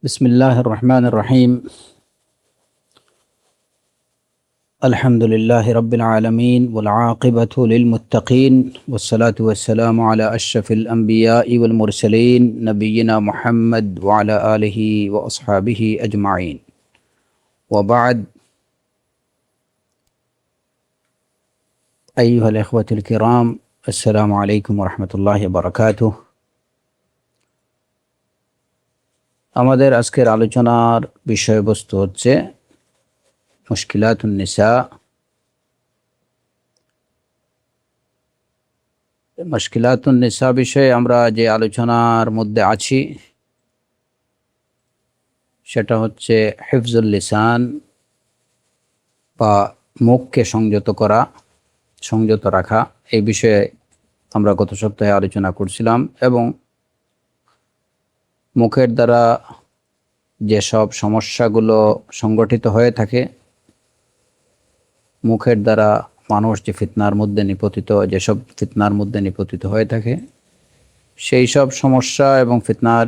بسم الله الرحمن الرحيم. الحمد لله رب العالمين والعاقبة للمتقين والصلاة والسلام على أشرف الأنبياء والمرسلين نبينا محمد وعلى آله وأصحابه أجمعين وبعد. أيها الإخوة الكرام، السلام عليكم ورحمة الله وبركاته. আমাদের আজকের আলোচনার বিষয়বস্তু হচ্ছে মুশকিলাতুন নিসা। মুশকিলাতুন নিসা বিষয়ে আমরা যে আলোচনার মধ্যে আছি সেটা হচ্ছে হিফজুল লিসান বা মুখকে সংযত রাখা। এই বিষয়ে আমরা গত সপ্তাহে আলোচনা করছিলাম এবং মুখের দ্বারা যেসব সমস্যাগুলো সংগঠিত হয়ে থাকে, মুখের দ্বারা মানুষ যেসব ফিতনার মধ্যে নিপতিত হয়ে থাকে, সেই সব সমস্যা এবং ফিতনার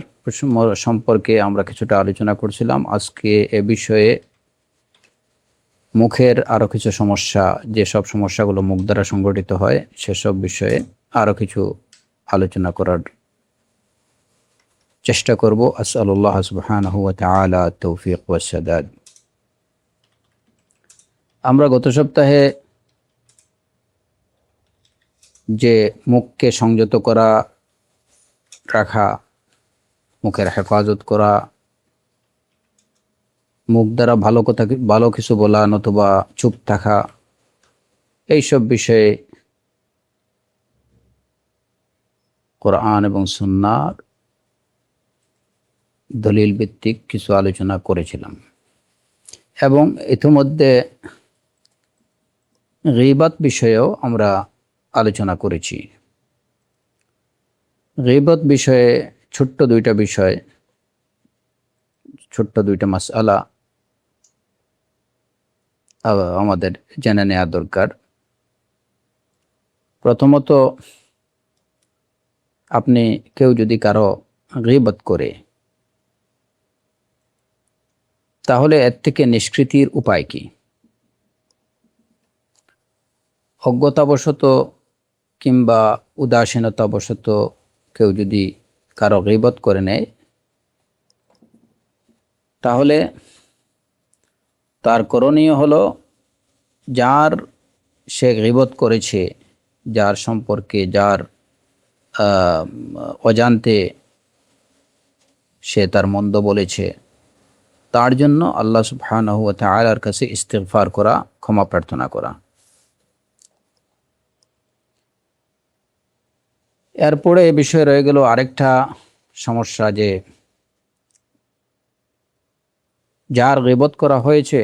সম্পর্কে আমরা কিছুটা আলোচনা করছিলাম। আজকে এ বিষয়ে মুখের আরও কিছু সমস্যা, যেসব সমস্যাগুলো মুখ দ্বারা সংগঠিত হয়, সেসব বিষয়ে আরও কিছু আলোচনা করার চেষ্টা করব। আসআলুল্লাহ সুবহানাহু ওয়া তাআলা তৌফিক ওয়া সাদাদ। আমরা গত সপ্তাহে যে মুখকে সংযত রাখা, মুখের হেফাজত করা, মুখ দ্বারা ভালো কিছু বলা নতুবা চুপ থাকা, এইসব বিষয়ে কোরআন এবং সুন্নাহর দলিল ভিত্তিক কিছু আলোচনা করেছিলাম এবং ইতিমধ্যে গীবত বিষয়েও আমরা আলোচনা করেছি। গীবত বিষয়ে ছোট্ট দুইটা মাসআলা আমাদের জেনে নেওয়া দরকার। প্রথমত, কেউ যদি কারো গীবত করে, তাহলে এর থেকে নিষ্কৃতির উপায় কি? অজ্ঞতাবশত কিংবা উদাসীনতাবশত কেউ যদি কারো গীবত করে নেয়, তাহলে তার করণীয় হলো যার সে গীবত করেছে, যার সম্পর্কে অজান্তে সে তার মন্দ বলেছে, তার জন্য আল্লাহ সুবহানাহু ওয়া তাআলার কাছে ইস্তিগফার করা, ক্ষমা প্রার্থনা করা। এরপরে এ বিষয়ে রয়ে গেল আরেকটা সমস্যা, যে যার গীবত করা হয়েছে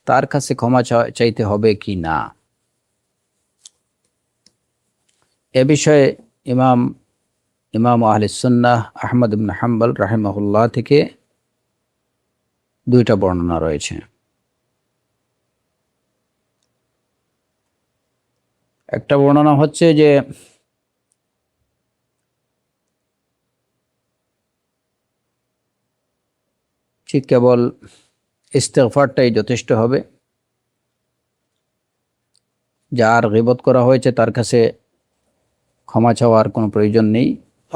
তার কাছে ক্ষমা চাইতে হবে কি না। এ বিষয়ে ইমাম আহলে সুন্নাহ আহমদ ইবনে হাম্বল রাহিমাহুল্লাহ থেকে দুইটা বর্ণনা রয়েছে। একটা বর্ণনা হচ্ছে যে ঠিক কেবল ইস্তিগফারটাই যথেষ্ট হবে, যার গীবত করা হয়েছে তার কাছে ক্ষমা চাওয়ার কোনো প্রয়োজন নেই।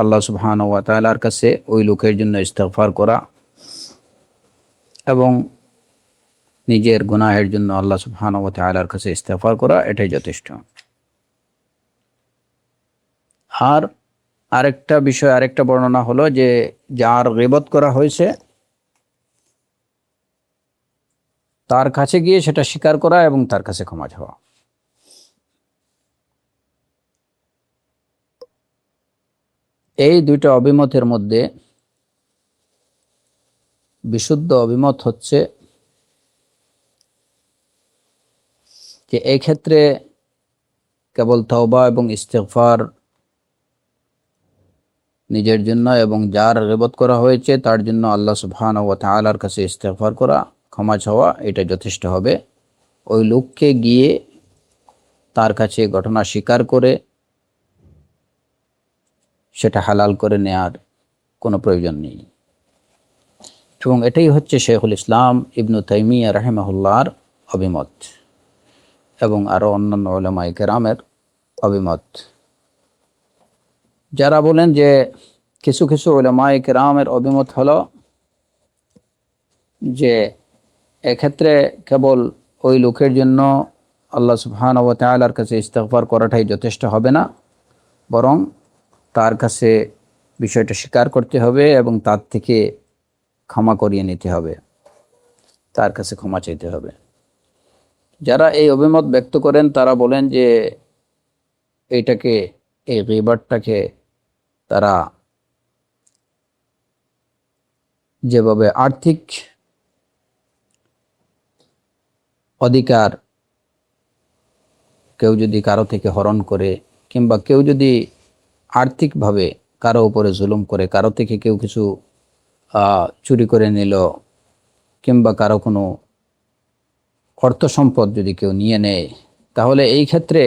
আল্লাহ সুবহানাহু ওয়া তাআলার কাছে ওই লোকের জন্য ইস্তিগফার করা এবং নিজের গুনাহের জন্য আল্লাহ সুবহানাহু ওয়া তাআলার কাছে ইস্তিগফার করা, এটাই যথেষ্ট। আর আরেকটা বর্ণনা হলো যে যার গীবত করা হয়েছে তার কাছে গিয়ে সেটা স্বীকার করা এবং তার কাছে ক্ষমা চাওয়া। এই দুইটা অভিমতের মধ্যে বিশুদ্ধ অভিমত হচ্ছে যে এই ক্ষেত্রে কেবল তওবা এবং ইস্তিগফার নিজের জন্য এবং যার গীবত করা হয়েছে তার জন্য আল্লাহ সুবহানাহু ওয়া তাআলার কাছে ইস্তিগফার করা, ক্ষমা চাওয়া, এটা যথেষ্ট হবে। ওই লোককে গিয়ে তার কাছে ঘটনা স্বীকার করে সেটা হালাল করে নেয়ার কোনো প্রয়োজন নেই। এবং এটাই হচ্ছে শেখুল ইসলাম ইবনু তাইমিয়া রাহিমাহুল্লাহর অভিমত এবং আরও অন্যান্য উলামায়ে কেরামের অভিমত। যারা বলেন যে কিছু কিছু উলামায়ে কেরামের অভিমত হলো যে এক্ষেত্রে কেবল ওই লোকের জন্য আল্লাহ সুবহানাহু ওয়া তাআলার কাছে ইস্তিগফার করাটাই যথেষ্ট হবে না, বরং তার কাছে বিষয়টা স্বীকার করতে হবে এবং তার থেকে ক্ষমা করিয়ে নিতে হবে, তার কাছে ক্ষমা চাইতে হবে। যারা এই অভিমত ব্যক্ত করেন তারা বলেন যে এইটাকে, এই গীবতটাকে তারা যেভাবে আর্থিক অধিকার কেউ যদি কারো থেকে হরণ করে, কিংবা কেউ যদি আর্থিকভাবে কারো উপরে জুলুম করে, কারো থেকে কেউ কিছু চুরি করে নিল, কিংবা কারো কোনো অর্থ সম্পদ যদি কেউ নিয়ে নেয়, তাহলে এই ক্ষেত্রে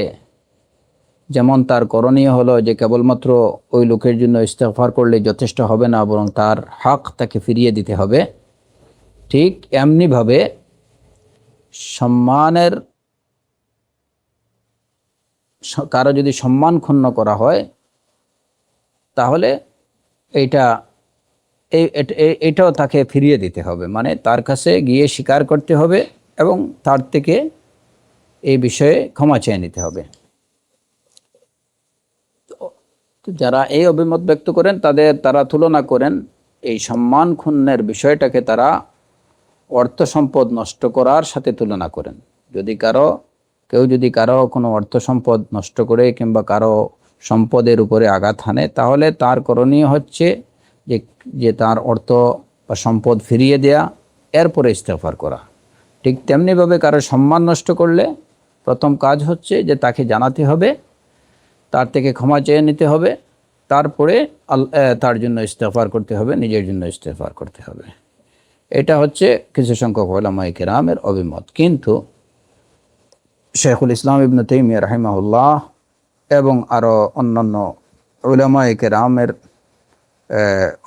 যেমন তার করণীয় হলো যে কেবলমাত্র ওই লোকের জন্য ইস্তেগফার করলে যথেষ্ট হবে না, বরং তার হক তাকে ফিরিয়ে দিতে হবে। ঠিক এমনিভাবে সম্মানের, কারো যদি সম্মান ক্ষুণ্ণ করা হয় তাহলে এইটাও তাকে ফিরিয়ে দিতে হবে, মানে তার কাছে গিয়ে স্বীকার করতে হবে এবং তার থেকে এই বিষয়ে ক্ষমা চেয়ে নিতে হবে। তো যারা এই অভিমত ব্যক্ত করেন তারা তুলনা করেন এই সম্মান ক্ষুণ্ণের বিষয়টাকে, তারা অর্থ সম্পদ নষ্ট করার সাথে তুলনা করেন। কেউ যদি কারো কোনো অর্থ সম্পদ নষ্ট করে কিংবা কারো সম্পদের উপরে আঘাত হানে, তাহলে তার করণীয় হচ্ছে যে তার অর্থ বা সম্পদ ফিরিয়ে দেয়া, এরপরে ইস্তেগফার করা। ঠিক তেমনিভাবে কারো সম্মান নষ্ট করলে প্রথম কাজ হচ্ছে যে তাকে জানাতে হবে, তার থেকে ক্ষমা চেয়ে নিতে হবে, তারপরে তার জন্য ইস্তেগফার করতে হবে, নিজের জন্য ইস্তেগফার করতে হবে। এটা হচ্ছে কিছু সংখ্যক উলামায়ে কেরামের অভিমত। কিন্তু শেখুল ইসলাম ইবনে তাইমিয়া রাহিমাহুল্লাহ এবং আরও অন্যান্য উলামায়ে কেরামের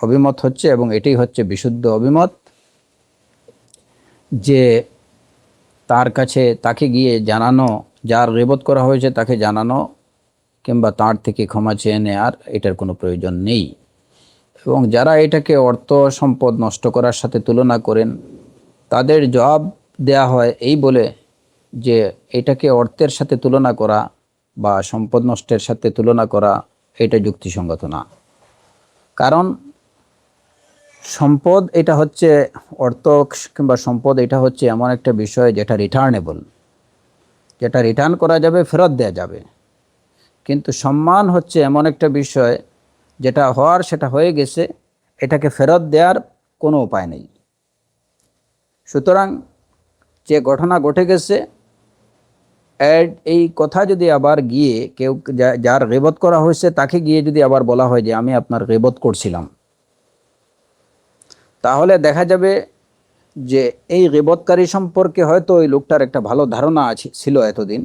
অভিমত হচ্ছে, এবং এটাই হচ্ছে বিশুদ্ধ অভিমত, যে তাকে গিয়ে জানানো, যার গীবত করা হয়েছে তাকে জানানো কিংবা তার থেকে ক্ষমা চেয়ে নেওয়ার এটার কোনো প্রয়োজন নেই। এবং যারা এটাকে অর্থ সম্পদ নষ্ট করার সাথে তুলনা করেন, তাদের জবাব দেয়া হয় এই বলে যে এটাকে অর্থের সাথে তুলনা করা বা সম্পদ নষ্টের সাথে তুলনা করা এটা যুক্তিসঙ্গত না। কারণ সম্পদ এটা হচ্ছে, অর্থ কিংবা সম্পদ এটা হচ্ছে এমন একটা বিষয় যেটা রিটার্নেবল, যেটা রিটার্ন করা যাবে, ফেরত দেওয়া যাবে। কিন্তু সম্মান হচ্ছে এমন একটা বিষয় যেটা হওয়ার সেটা হয়ে গেছে, এটাকে ফেরত দেওয়ার কোনো উপায় নেই। সুতরাং যে ঘটনা ঘটে গেছে, এই কথা যদি আবার গিয়ে কেউ, যার গীবত করা হয়েছে তাকে গিয়ে যদি আবার বলা হয় যে আমি আপনার গীবত করছিলাম, তাহলে দেখা যাবে যে এই গীবতকারী সম্পর্কে হয়তো ওই লোকটার একটা ভালো ধারণা ছিল এতদিন,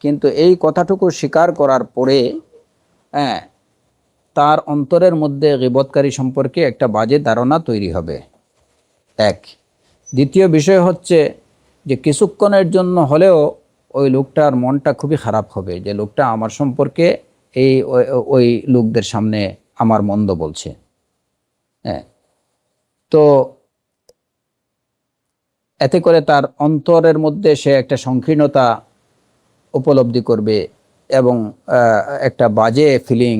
কিন্তু এই কথাটুকু স্বীকার করার পরে তার অন্তরের মধ্যে গীবতকারী সম্পর্কে একটা বাজে ধারণা তৈরি হবে। এক। দ্বিতীয় বিষয় হচ্ছে যে কিছুক্ষণের জন্য হলেও ওই লোকটার মনটা খুবই খারাপ হবে, যে লোকটা আমার সম্পর্কে ওই লোকদের সামনে আমার মন্দ বলছে। তো এতে করে তার অন্তরের মধ্যে সে একটা সংকীর্ণতা উপলব্ধি করবে এবং একটা বাজে ফিলিং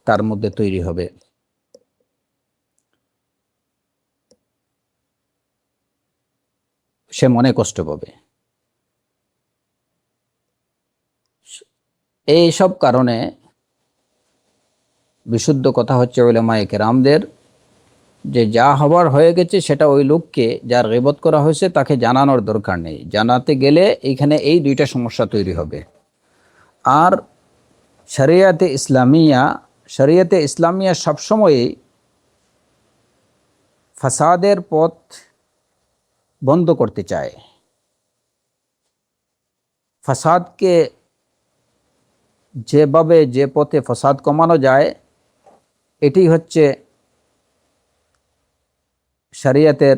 তার মধ্যে তৈরি হবে। সে মনে কষ্ট পাবে। এই সব কারণে বিশুদ্ধ কথা হচ্ছে উলামায়ে কেরামদের, যে যা হবার হয়ে গেছে সেটা ওই লোককে, যার গীবত করা হয়েছে তাকে জানানোর দরকার নেই। জানাতে গেলে এইখানে এই দুইটা সমস্যা তৈরি হবে। আর শরিয়াতে ইসলামিয়া সবসময়ই ফাসাদের পথ বন্ধ করতে চায়। ফাসাদকে যেভাবে, যে পথে ফাসাদ কমানো যায়, এটি হচ্ছে শরিয়তের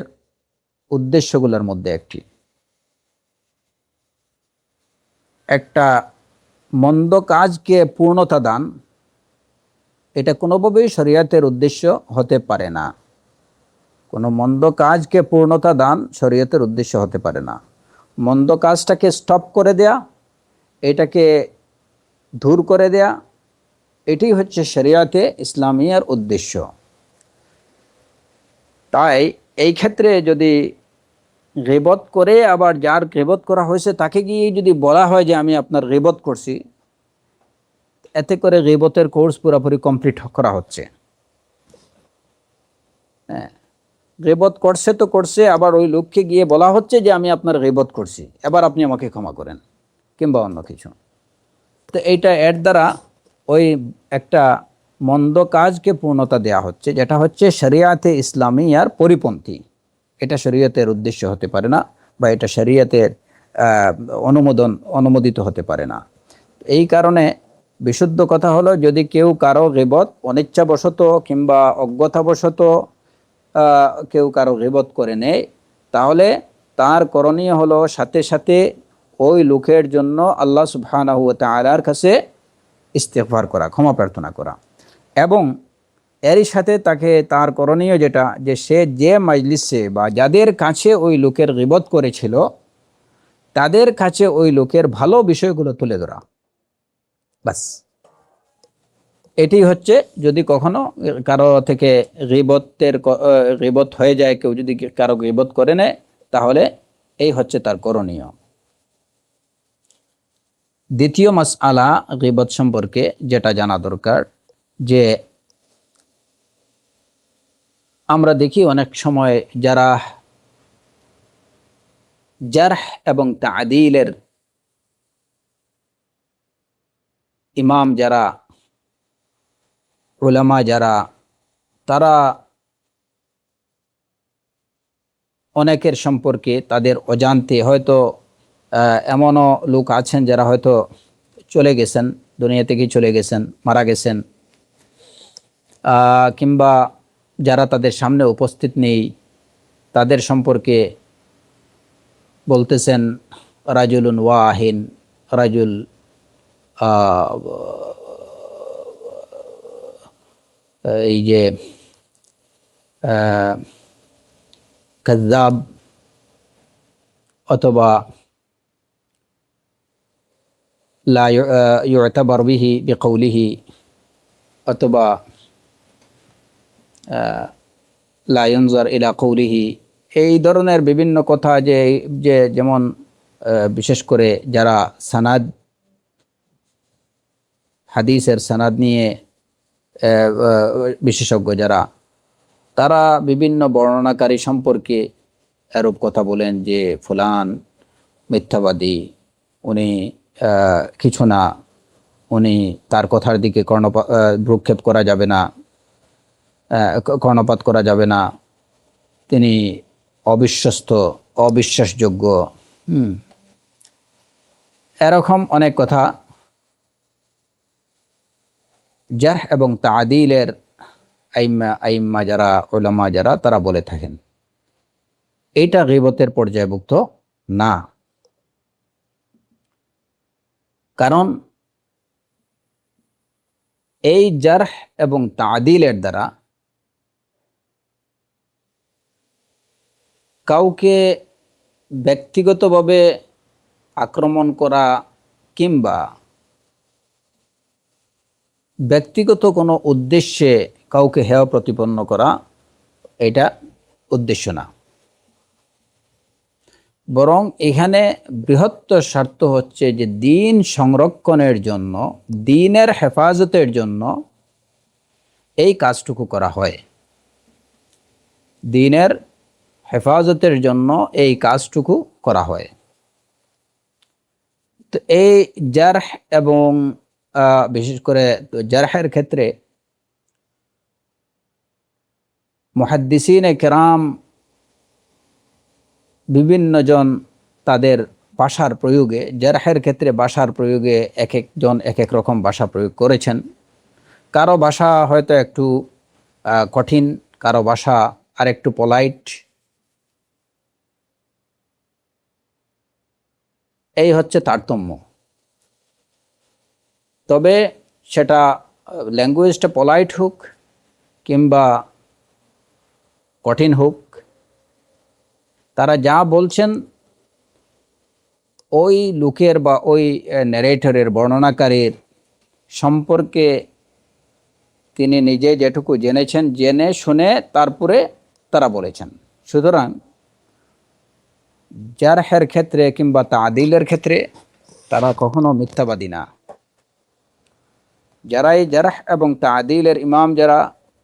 উদ্দেশ্যগুলোর মধ্যে একটি। একটা মন্দ কাজকে পূর্ণতা দান, এটা কোনোভাবেই শরিয়তের উদ্দেশ্য হতে পারে না। কোনো মন্দ কাজকে পূর্ণতা দান শরিয়তের উদ্দেশ্য হতে পারে না। মন্দ কাজটাকে স্টপ করে দেয়া, এটাকে দূর করে দেয়া, এটাই হচ্ছে শরিয়তে ইসলামিয়ার উদ্দেশ্য। তাই এই ক্ষেত্রে যদি গীবত করে আবার যার গীবত করা হয়েছে তাকে গিয়ে যদি বলা হয় যে আমি আপনার গীবত করছি, এতে করে গীবতের কোর্স পুরোপুরি কমপ্লিট করা হচ্ছে। হ্যাঁ, গীবত করছে তো করছে, আবার ওই লোককে গিয়ে বলা হচ্ছে যে আমি আপনার গীবত করছি, এবার আপনি আমাকে ক্ষমা করেন, কিংবা অন্য কিছু। তো এইটা এর দ্বারা ওই একটা মন্দ কাজকে পূর্ণতা দেয়া হচ্ছে, যেটা হচ্ছে শরিয়াতে ইসলামিয়ার পরিপন্থী। এটা শরিয়তের উদ্দেশ্য হতে পারে না, বা এটা শরিয়তের অনুমোদিত হতে পারে না। এই কারণে বিশুদ্ধ কথা হলো, যদি কেউ কারো গীবত অনিচ্ছাবশত কিংবা অজ্ঞতাবশত কেউ কারো গীবত করে নেয়, তাহলে তার করণীয় হলো সাথে সাথে ওই লোকের জন্য আল্লাহ সুবহানাহু ওয়া তাআলার কাছে ইস্তিগফার করা, ক্ষমা প্রার্থনা করা। এবং এরই সাথে তাকে তার করণীয় যেটা, যে সে যে মাজলিসে বা যাদের কাছে ওই লোকের গীবত করেছিল তাদের কাছে ওই লোকের ভালো বিষয়গুলো তুলে ধরা, বাস। এটি হচ্ছে, যদি কখনো কারো থেকে গীবত হয়ে যায়, কেউ যদি কারো গীবত করে নেয়, তাহলে এই হচ্ছে তার করণীয়। দ্বিতীয় মাসআলা গীবত সম্পর্কে যেটা জানা দরকার, যে আমরা দেখি অনেক সময় যারা জারহ এবং তা'দীলের ইমাম, যারা উলামা, যারা তারা অনেকের সম্পর্কে তাদের অজান্তে, হয়তো এমনও লোক আছেন যারা হয়তো চলে গেছেন, দুনিয়া থেকে চলে গেছেন, মারা গেছেন, কিংবা যারা তাদের সামনে উপস্থিত নেই, তাদের সম্পর্কে বলতেছেন রাজুলুন ওয়াহিন, রাজুল এই যে কাযযাব, অথবা লা ইউতাবার বিহি বিকৌলিহি, অথবা লা ইউনজার ইলা কৌলিহি, এই ধরনের বিভিন্ন কথা, যে যেমন বিশেষ করে যারা সানাদ, হাদিসের সানাদ নিয়ে বিশেষজ্ঞ যারা, তারা বিভিন্ন বর্ণনাকারী সম্পর্কে এরূপ কথা বলেন যে ফুলান মিথ্যাবাদী, উনি কিছু না, উনি তার কথার দিকে ভ্রুক্ষেপ করা যাবে না, কর্ণপাত করা যাবে না, তিনি অবিশ্বস্ত, অবিশ্বাসযোগ্য, এরকম অনেক কথা জারহ এবং তা'দীলের আইম্মা যারা, উলামা যারা, তারা বলে থাকেন। এইটা গীবতের পর্যায়ভুক্ত না। কারণ এই জারহ এবং তা'দীলের দ্বারা কাউকে ব্যক্তিগতভাবে আক্রমণ করা কিংবা ব্যক্তিগত কোনো উদ্দেশ্যে কাউকে হেয় প্রতিপন্ন করা, এটা উদ্দেশ্য না। বরং এখানে বৃহত্তর স্বার্থ হচ্ছে যে দ্বীন সংরক্ষণের জন্য, দ্বীনের হেফাজতের জন্য এই কাজটুকু করা হয়। দ্বীনের হেফাজতের জন্য এই কাজটুকু করা হয়। তো এই জারহ এবং বিশেষ করে জারহের ক্ষেত্রে মুহাদ্দিসিনে কেরাম বিভিন্ন জন তাদের ভাষার প্রয়োগে, জারহের ক্ষেত্রে ভাষার প্রয়োগে এক একজন এক এক রকম ভাষা প্রয়োগ করেছেন। কারো ভাষা হয়তো একটু কঠিন, কারো ভাষা আর একটু পোলাইট, এই হচ্ছে তারতম্য। তবে সেটা ল্যাঙ্গুয়েজটা পোলাইট হোক কিংবা কঠিন হোক, তারা যা বলছেন ওই লোকের বা ওই ন্যারেটরের, বর্ণনাকারীর সম্পর্কে তিনি নিজে যেটুকু জেনেছেন, জেনে শুনে তারপরে তারা বলেছেন। সুতরাং জারহের ক্ষেত্রে কিংবা তাদিলের ক্ষেত্রে তারা কখনো মিথ্যাবাদী না। যারাই জারহ এবং তাদিলের ইমাম, যারা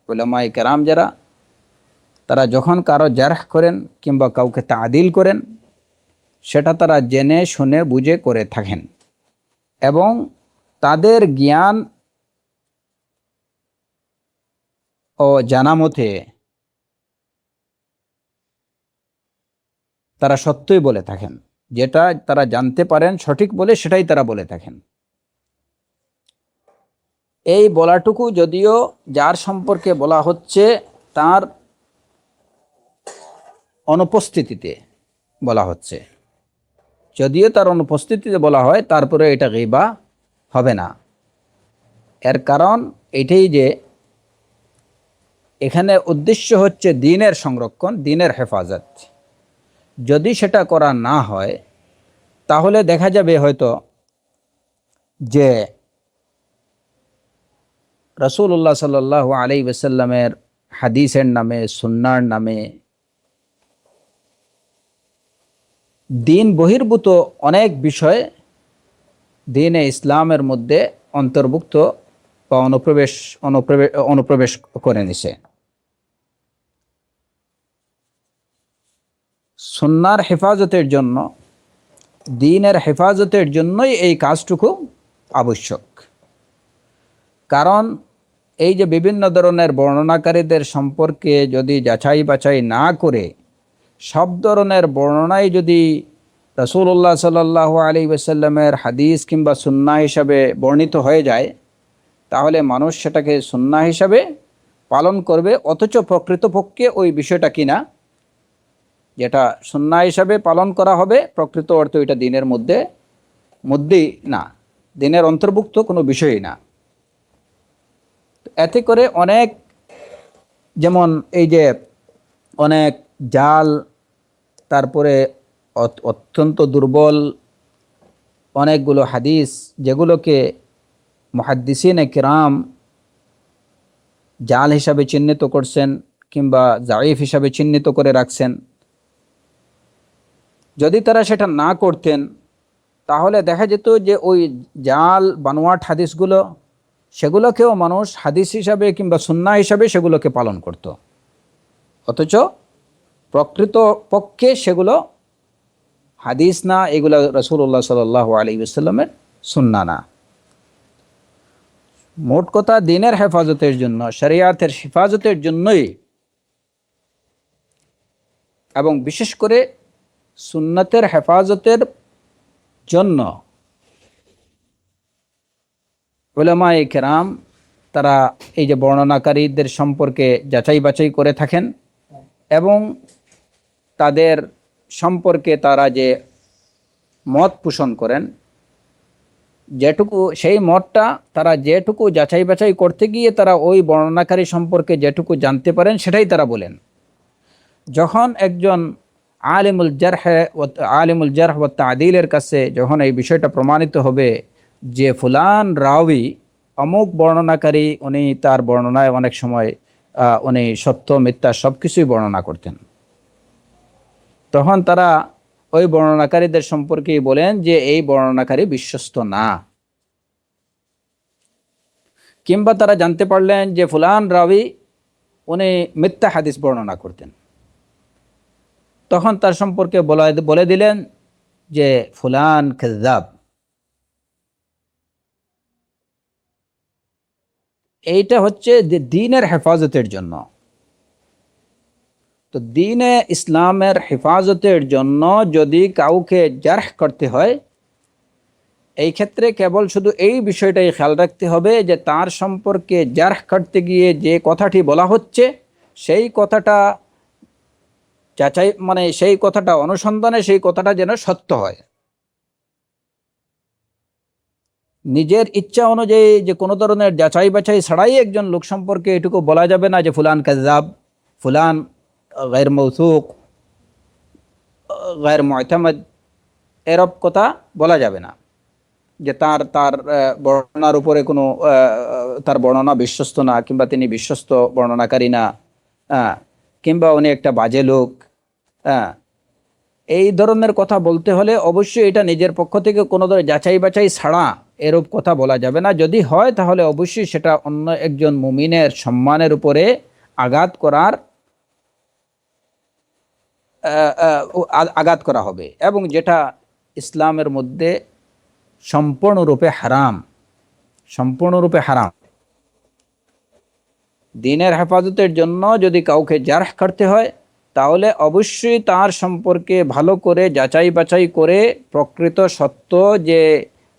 উলামায়ে কেরাম, যারা তারা যখন কারো জারহ করেন কিংবা কাউকে তাদিল করেন, সেটা তারা জেনে শুনে বুঝে করে থাকেন এবং তাদের জ্ঞান ও জানা মতে তারা সত্যই বলে থাকেন। যেটা তারা জানতে পারেন সঠিক বলে, সেটাই তারা বলে থাকেন। এই বলাটুকু যদিও যার সম্পর্কে বলা হচ্ছে তার অনুপস্থিতিতে বলা হচ্ছে, যদিও তার অনুপস্থিতিতে বলা হয়, তারপরে এটা গীবা হবে না। এর কারণ এটাই যে এখানে উদ্দেশ্য হচ্ছে দ্বীনের সংরক্ষণ, দ্বীনের হেফাজত। যদি সেটা করা না হয় তাহলে দেখা যাবে হয়তো যে রাসূলুল্লাহ সাল্লাল্লাহু আলাইহি ওয়াসাল্লামের হাদিসের নামে, সুন্নাহর নামে দ্বীন বহির্ভূত অনেক বিষয় দ্বীনে ইসলামের মধ্যে অন্তর্ভুক্ত বা অনুপ্রবেশ করে নিছে। সুন্নাহর হেফাজতের জন্য, দ্বীনের হেফাজতের জন্যই এই কাজটুকু আবশ্যক। কারণ এই যে বিভিন্ন ধরনের বর্ণনাকারীদের সম্পর্কে যদি যাচাই বাছাই না করে সব ধরনের বর্ণনাই যদি রাসূলুল্লাহ সাল্লাল্লাহু আলাইহি ওয়াসাল্লামের হাদিস কিংবা সুন্নাহ হিসাবে বর্ণিত হয়ে যায়, তাহলে মানুষ সেটাকে সুন্নাহ হিসাবে পালন করবে, অথচ প্রকৃতপক্ষে ওই বিষয়টা কিনা যেটা সুন্নাহ হিসাবে পালন করা হবে, প্রকৃত অর্থে ওইটা দ্বীনের মধ্যেই না, দ্বীনের অন্তর্ভুক্ত কোনো বিষয়ই না। এতে করে অনেক, যেমন এই যে অনেক জাল, তারপরে অত্যন্ত দুর্বল অনেকগুলো হাদিস যেগুলোকে মুহাদ্দিসিনে কিরাম জাল হিসাবে চিহ্নিত করছেন কিংবা জাইফ হিসাবে চিহ্নিত করে রাখছেন, যদি তারা সেটা না করতেন তাহলে দেখা যেত যে ওই জাল বানোয়াট হাদিসগুলো, সেগুলোকেও মানুষ হাদিস হিসাবে কিংবা সুন্নাহ হিসাবে সেগুলোকে পালন করত, অথচ প্রকৃত পক্ষে সেগুলো হাদিস না, এগুলো রাসূলুল্লাহ সাল্লাল্লাহু আলাইহি ওয়াসাল্লামের সুন্নাহ না। মোট কথা দ্বীনের হেফাজতের জন্য, শরিয়াতের হেফাজতের জন্যই, এবং বিশেষ করে সুন্নতের হেফাজতের জন্য উলামায়ে কেরাম তারা এই যে বর্ণনাকারীদের সম্পর্কে যাচাই বাছাই করে থাকেন এবং তাদের সম্পর্কে তারা যে মত পোষণ করেন, যেটুকু সেই মতটা তারা যেটুকু যাচাই বাছাই করতে গিয়ে তারা ওই বর্ণনাকারী সম্পর্কে যেটুকু জানতে পারেন সেটাই তারা বলেন। যখন একজন আলিমুল জারহ ওয়া তাদিলের কাছে যখন এই বিষয়টা প্রমাণিত হবে যে ফুলান রাওয়ি, অমুক বর্ণনাকারী, উনি তার বর্ণনায় অনেক সময় উনি সত্য মিথ্যা সব কিছুই বর্ণনা করতেন, তখন তারা ওই বর্ণনাকারীদের সম্পর্কেই বলেন যে এই বর্ণনাকারী বিশ্বস্ত না। কিংবা তারা জানতে পারলেন যে ফুলান রাওয়ি উনি মিথ্যা হাদিস বর্ণনা করতেন, তখন তার সম্পর্কে বলে দিলেন যে ফুলান কাযযাব। এইটা হচ্ছে যে দ্বীনের হেফাজতের জন্য। তো দ্বীনে ইসলামের হেফাজতের জন্য যদি কাউকে জারহ করতে হয়, এই ক্ষেত্রে কেবল শুধু এই বিষয়টাই খেয়াল রাখতে হবে যে তার সম্পর্কে জারহ করতে গিয়ে যে কথাটি বলা হচ্ছে সেই কথাটা যাচাই মানে সেই কথাটা অনুসন্ধানে সেই কথাটা যেন সত্য হয়। নিজের ইচ্ছা অনুযায়ী যে কোনো ধরনের যাচাই বাছাই ছাড়াই একজন লোক সম্পর্কে এটুকু বলা যাবে না যে ফুলান কাযযাব, ফুলান গায়র মৌসুক, গায়র মুতামাদ, এরব কথা বলা যাবে না যে তার তার বর্ণনার উপরে কোনো তার বর্ণনা বিশ্বস্ত না, কিংবা তিনি বিশ্বস্ত বর্ণনাকারী না, কিংবা উনি একটা বাজে লোক। হ্যাঁ, এই ধরনের কথা বলতে হলে অবশ্যই এটা নিজের পক্ষ থেকে কোনো ধরনের যাচাই বাছাই ছাড়া এরূপ কথা বলা যাবে না। যদি হয় তাহলে অবশ্যই সেটা অন্য একজন মুমিনের সম্মানের উপরে আঘাত করার আঘাত করা হবে, এবং যেটা ইসলামের মধ্যে সম্পূর্ণরূপে হারাম, সম্পূর্ণরূপে হারাম। দ্বীনের হেফাজতের জন্য যদি কাউকে জারহ করতে হয় তাহলে অবশ্যই তার সম্পর্কে ভালো করে যাচাই বাছাই করে প্রকৃত সত্য যে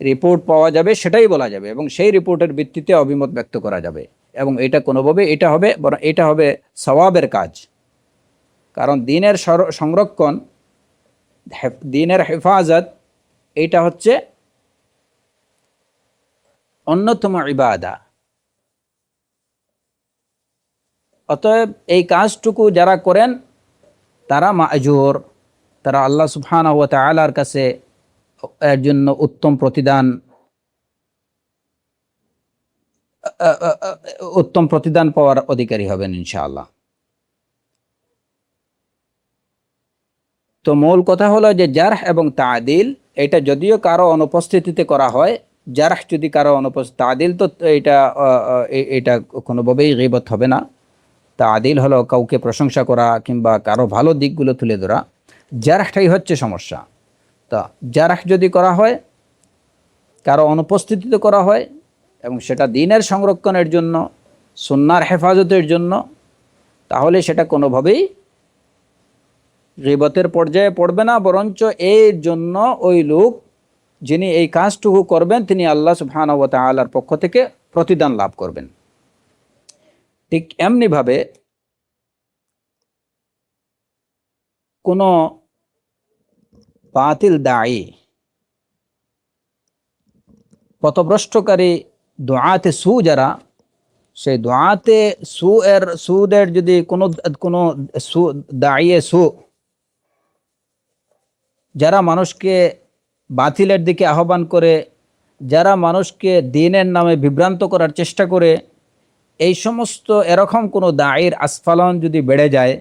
রিপোর্ট পাওয়া যাবে সেটাই বলা যাবে, এবং সেই রিপোর্টের ভিত্তিতে অভিমত ব্যক্ত করা যাবে। এবং এটা কোনোভাবে এটা হবে সওয়াবের কাজ। কারণ দ্বীনের সংরক্ষণ, দ্বীনের হেফাজত, এটা হচ্ছে অন্যতম ইবাদা। অতএব এই কাজটুকু যারা করেন তারা মাজুর, তারা আল্লাহ সুবহানাহু ওয়া তাআলার কাছে এর জন্য উত্তম প্রতিদান পাওয়ার অধিকারী হবেন ইনশাআল্লাহ। তো মূল কথা হলো যে জারহ এবং তাদিল, এটা যদিও কারো অনুপস্থিতিতে করা হয়, জারহ যদি কারো অনুপস্থিত, তাদিল তো এটা কোনোভাবেই গীবত হবে না। তাদিল হলো কাউকে প্রশংসা করা কিংবা কারো ভালো দিকগুলো তুলে ধরা। জারহটাই হচ্ছে সমস্যা। তা জারহ যদি করা হয়, কারো অনুপস্থিতিতে করা হয়, এবং সেটা দ্বীনের সংরক্ষণের জন্য, সুন্নাহর হেফাজতের জন্য, তাহলে সেটা কোনোভাবেই গীবতের পর্যায়ে পড়বে না, বরঞ্চ এর জন্য ওই লোক যিনি এই কাজটুকু করবেন তিনি আল্লাহ সুবহানাহু ওয়া তাআলার পক্ষ থেকে প্রতিদান লাভ করবেন। ঠিক এমনিভাবে কোনো বাতিল দায়ী, পথভ্রষ্টকারী দুআতে সু যারা, সেই দুআতে সুদের যদি কোনো দায়ী সু যারা মানুষকে বাতিলের দিকে আহ্বান করে, যারা মানুষকে দ্বীনের নামে বিভ্রান্ত করার চেষ্টা করে, এই সমস্ত এরকম কোনো দায়ীর আস্ফালন যদি বেড়ে যায়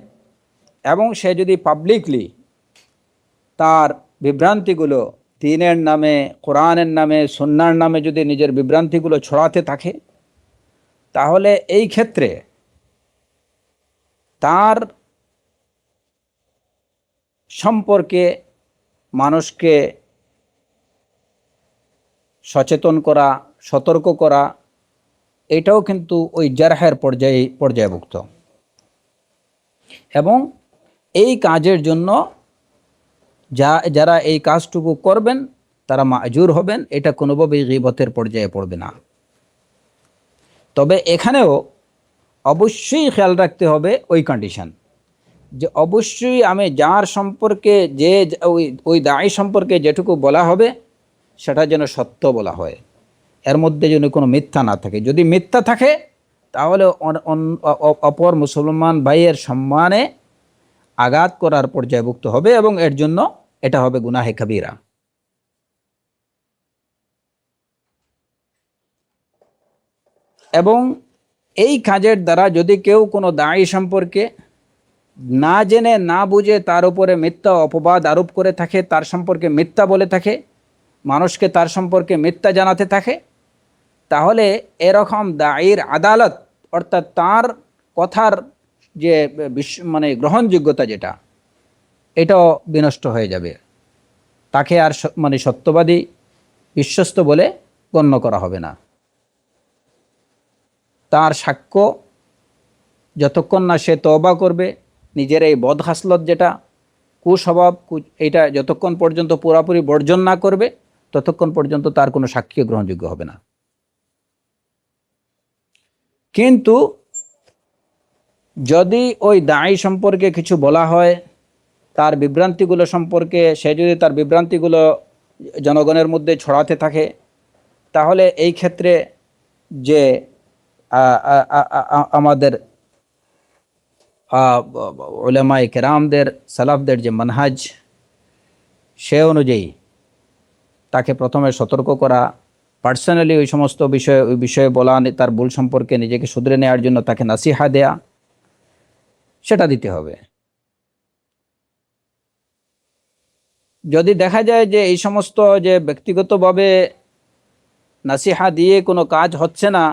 এবং সে যদি পাবলিকলি তার বিভ্রান্তিগুলো দ্বীনের নামে, কোরআনের নামে, সুন্নাহর নামে যদি নিজের বিভ্রান্তিগুলো ছড়াতে থাকে, তাহলে এই ক্ষেত্রে তার সম্পর্কে মানুষকে সচেতন করা, সতর্ক করা, এটাও কিন্তু ওই জারহের পর্যায়ভুক্ত। এবং এই কাজের জন্য যারা এই কাজটুকু করবেন তারা মাজুর হবেন, এটা কোনোভাবেই গীবতের পর্যায়ে পড়বে না। তবে এখানেও অবশ্যই খেয়াল রাখতে হবে ওই কন্ডিশন, যে অবশ্যই আমি যার সম্পর্কে ওই দায়ী সম্পর্কে যেটুকু বলা হবে সেটা যেন সত্য বলা হয়, এর মধ্যে যেন কোনো মিথ্যা না থাকে। যদি মিথ্যা থাকে তাহলে অপর মুসলমান ভাইয়ের সম্মানে আঘাত করার পর্যায়ভুক্ত হবে, এবং এর জন্য এটা হবে গুনাহে কাবীরা। এবং এই কাজের দ্বারা যদি কেউ কোনো দায়ী সম্পর্কে না জেনে না বুঝে তার উপরে মিথ্যা অপবাদ আরোপ করে থাকে, তার সম্পর্কে মিথ্যা বলে থাকে, মানুষকে তার সম্পর্কে মিথ্যা জানাতে থাকে, তাহলে এরকম দায়ীর আদালত, অর্থাৎ তার কথার যে গ্রহণযোগ্যতা যেটা, এটাও বিনষ্ট হয়ে যাবে। তাকে আর সত্যবাদী, বিশ্বস্ত বলে গণ্য করা হবে না। তার সাক্ষ্য যতক্ষণ না সে তওবা করবে, নিজের এই বদহাসলত যেটা, কুস্বভাব, এটা যতক্ষণ পর্যন্ত পুরোপুরি বর্জন না করবে, ততক্ষণ পর্যন্ত তার কোনো সাক্ষী গ্রহণযোগ্য হবে না। কিন্তু যদি ওই দায়ী সম্পর্কে কিছু বলা হয় তার বিভ্রান্তিগুলো সম্পর্কে সে যদি তার বিভ্রান্তিগুলো জনগণের মধ্যে ছড়াতে থাকে, তাহলে এই ক্ষেত্রে যে আমাদের উলামায়ে কেরামদের সালাফদের যে মানহাজ, সে অনুযায়ী তাকে প্রথমে সতর্ক করা, পার্সোনালি ওই সমস্ত ওই বিষয়ে বলা, তার ভুল সম্পর্কে নিজেকে শুধরে নেওয়ার জন্য তাকে নাসিহা দেয়া, সেটা দিতে হবে। যদি দেখা যায় যে এই সমস্ত যে ব্যক্তিগতভাবে নাসিহা দিয়ে কোনো কাজ হচ্ছে না,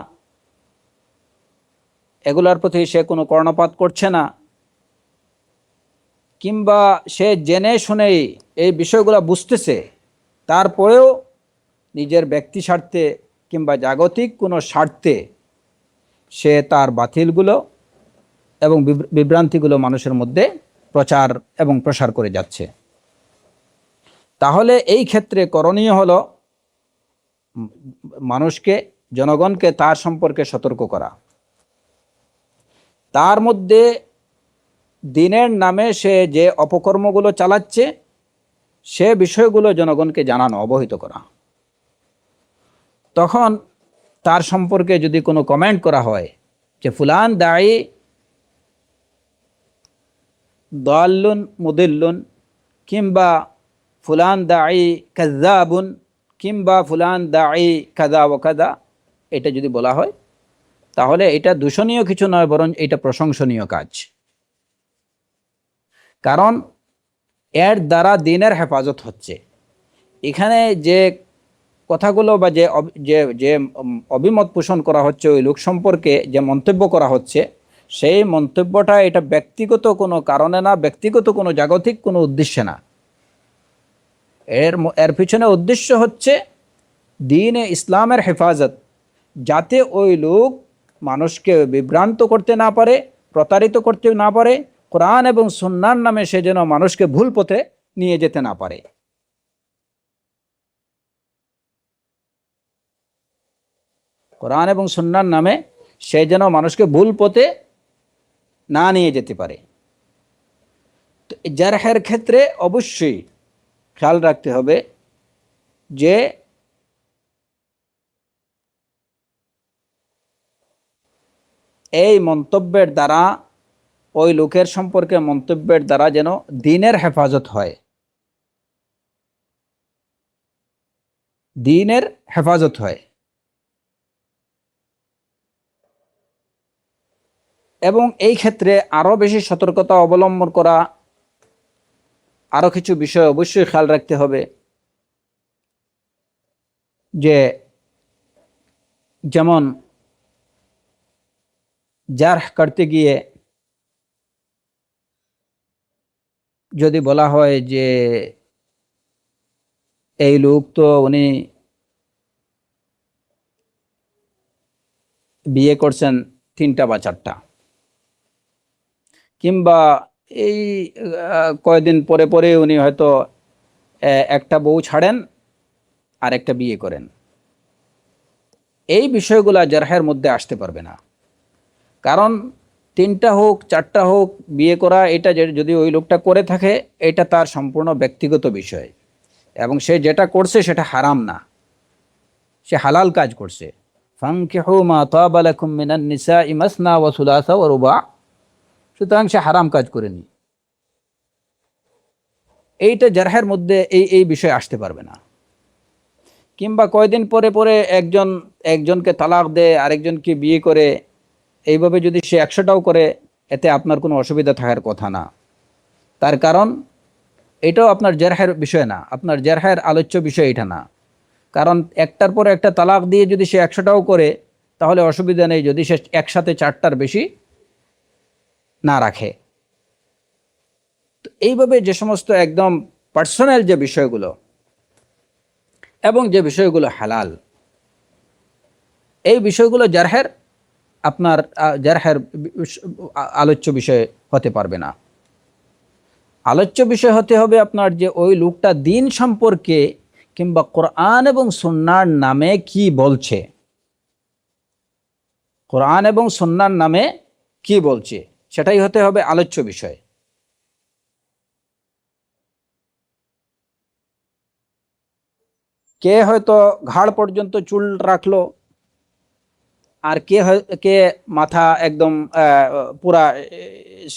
এগুলোর প্রতি সে কোনো কর্ণপাত করছে না, কিংবা সে জেনে শুনেই এই বিষয়গুলো বুঝতেছে, তারপরেও নিজের ব্যক্তি স্বার্থে কিংবা জাগতিক কোনো স্বার্থে সে তার বাতিলগুলো এবং বিভ্রান্তিগুলো মানুষের মধ্যে প্রচার এবং প্রসার করে যাচ্ছে, তাহলে এই ক্ষেত্রে করণীয় হলো মানুষকে, জনগণকে তার সম্পর্কে সতর্ক করা। তার মধ্যে দিনের নামে সে যে অপকর্মগুলো চালাচ্ছে সে বিষয়গুলো জনগণকে জানানো, অবহিত করা। তখন তার সম্পর্কে যদি কোনো কমেন্ট করা হয় যে ফুলান দায়ী দাল্লুন মুদিল্লুন, কিংবা ফুলান দায়ী কাযযাবুন, কিংবা ফুলান দায়ী কাযা ওয়া কাযা, এটা যদি বলা হয় তাহলে এটা দূষণীয় কিছু নয়, বরং এটা প্রশংসনীয় কাজ। কারণ এর দ্বারা দিনের হেফাজত হচ্ছে। এখানে যে কথাগুলো বা যে যে অভিমত পোষণ করা হচ্ছে ওই লোক সম্পর্কে, যে মন্তব্য করা হচ্ছে, সেই মন্তব্যটা এটা ব্যক্তিগত কোনো কারণে না, ব্যক্তিগত কোনো জাগতিক কোনো উদ্দেশ্যে না। এর পিছনে উদ্দেশ্য হচ্ছে দ্বীনে ইসলামের হেফাজত, যাতে ওই লোক মানুষকে বিভ্রান্ত করতে না পারে, প্রতারিত করতে না পারে, কোরআন এবং সুন্নাহর নামে সে যেন মানুষকে ভুল পথে নিয়ে যেতে না পারে। কোরআন এবং সুন্নাহর নামে সে যেন মানুষকে ভুল পথে না নিয়ে যেতে পারে। তো জারহের ক্ষেত্রে অবশ্যই খেয়াল রাখতে হবে যে এই মন্তব্যের দ্বারা, ওই লোকের সম্পর্কে মন্তব্যের দ্বারা যেন দ্বীনের হেফাজত হয়, দ্বীনের হেফাজত হয়। এবং এই ক্ষেত্রে আরও বেশি সতর্কতা অবলম্বন করা, আরও কিছু বিষয় অবশ্যই খেয়াল রাখতে হবে। যে যেমন জারহ করতে গিয়ে যদি বলা হয় যে এই লোক তো উনি বিয়ে করছেন 3টা বা 4টা, কিংবা এই কয়েকদিন পরে পরে উনি হয়তো একটা বউ ছাড়েন আর একটা বিয়ে করেন, এই বিষয়গুলা জারহের মধ্যে আসতে পারবে না। কারণ 3টা হোক 4টা হোক বিয়ে করা, এটা যদি ওই লোকটা করে থাকে, এটা তার সম্পূর্ণ ব্যক্তিগত বিষয়, এবং সে যেটা করছে সেটা হারাম না, সে হালাল কাজ করছে। ফানকিহু মা তাবা লাকুম মিনান নিসাই মাসনা ওয়া সুলাসা ওয়া রুবা, সুতরাং সে হারাম কাজ করেনি। এইটা জারহের মধ্যে এই বিষয় আসতে পারবে না। কিংবা কয়দিন পরে পরে একজনকে তালাক দেয়, আরেকজনকে বিয়ে করে, এইভাবে যদি সে 100টাও করে, এতে আপনার কোনো অসুবিধা থাকার কথা না। তার কারণ এটাও আপনার জারহের বিষয় না, আপনার জারহের আলোচ্য বিষয় এটা না। কারণ একটার পরে একটা তালাক দিয়ে যদি সে 100টাও করে, তাহলে অসুবিধা নেই যদি সে একসাথে 4টার বেশি না রাখে। তো এইভাবে যে সমস্ত একদম পার্সোনাল যে বিষয়গুলো এবং যে বিষয়গুলো হালাল, এই বিষয়গুলো জারহের আপনার জারহের আলোচ্য বিষয় হতে পারবে না। আলোচ্য বিষয় হতে হবে আপনার যে ওই লোকটা দিন সম্পর্কে কিংবা কোরআন এবং সুন্নাহর নামে কি বলছে, কোরআন এবং সুন্নাহর নামে কি বলছে, সেটাই হতে হবে আলোচ্য বিষয়। কে হয়তো ঘাড় পর্যন্ত চুল রাখলো, আর কে মাথা একদম পুরা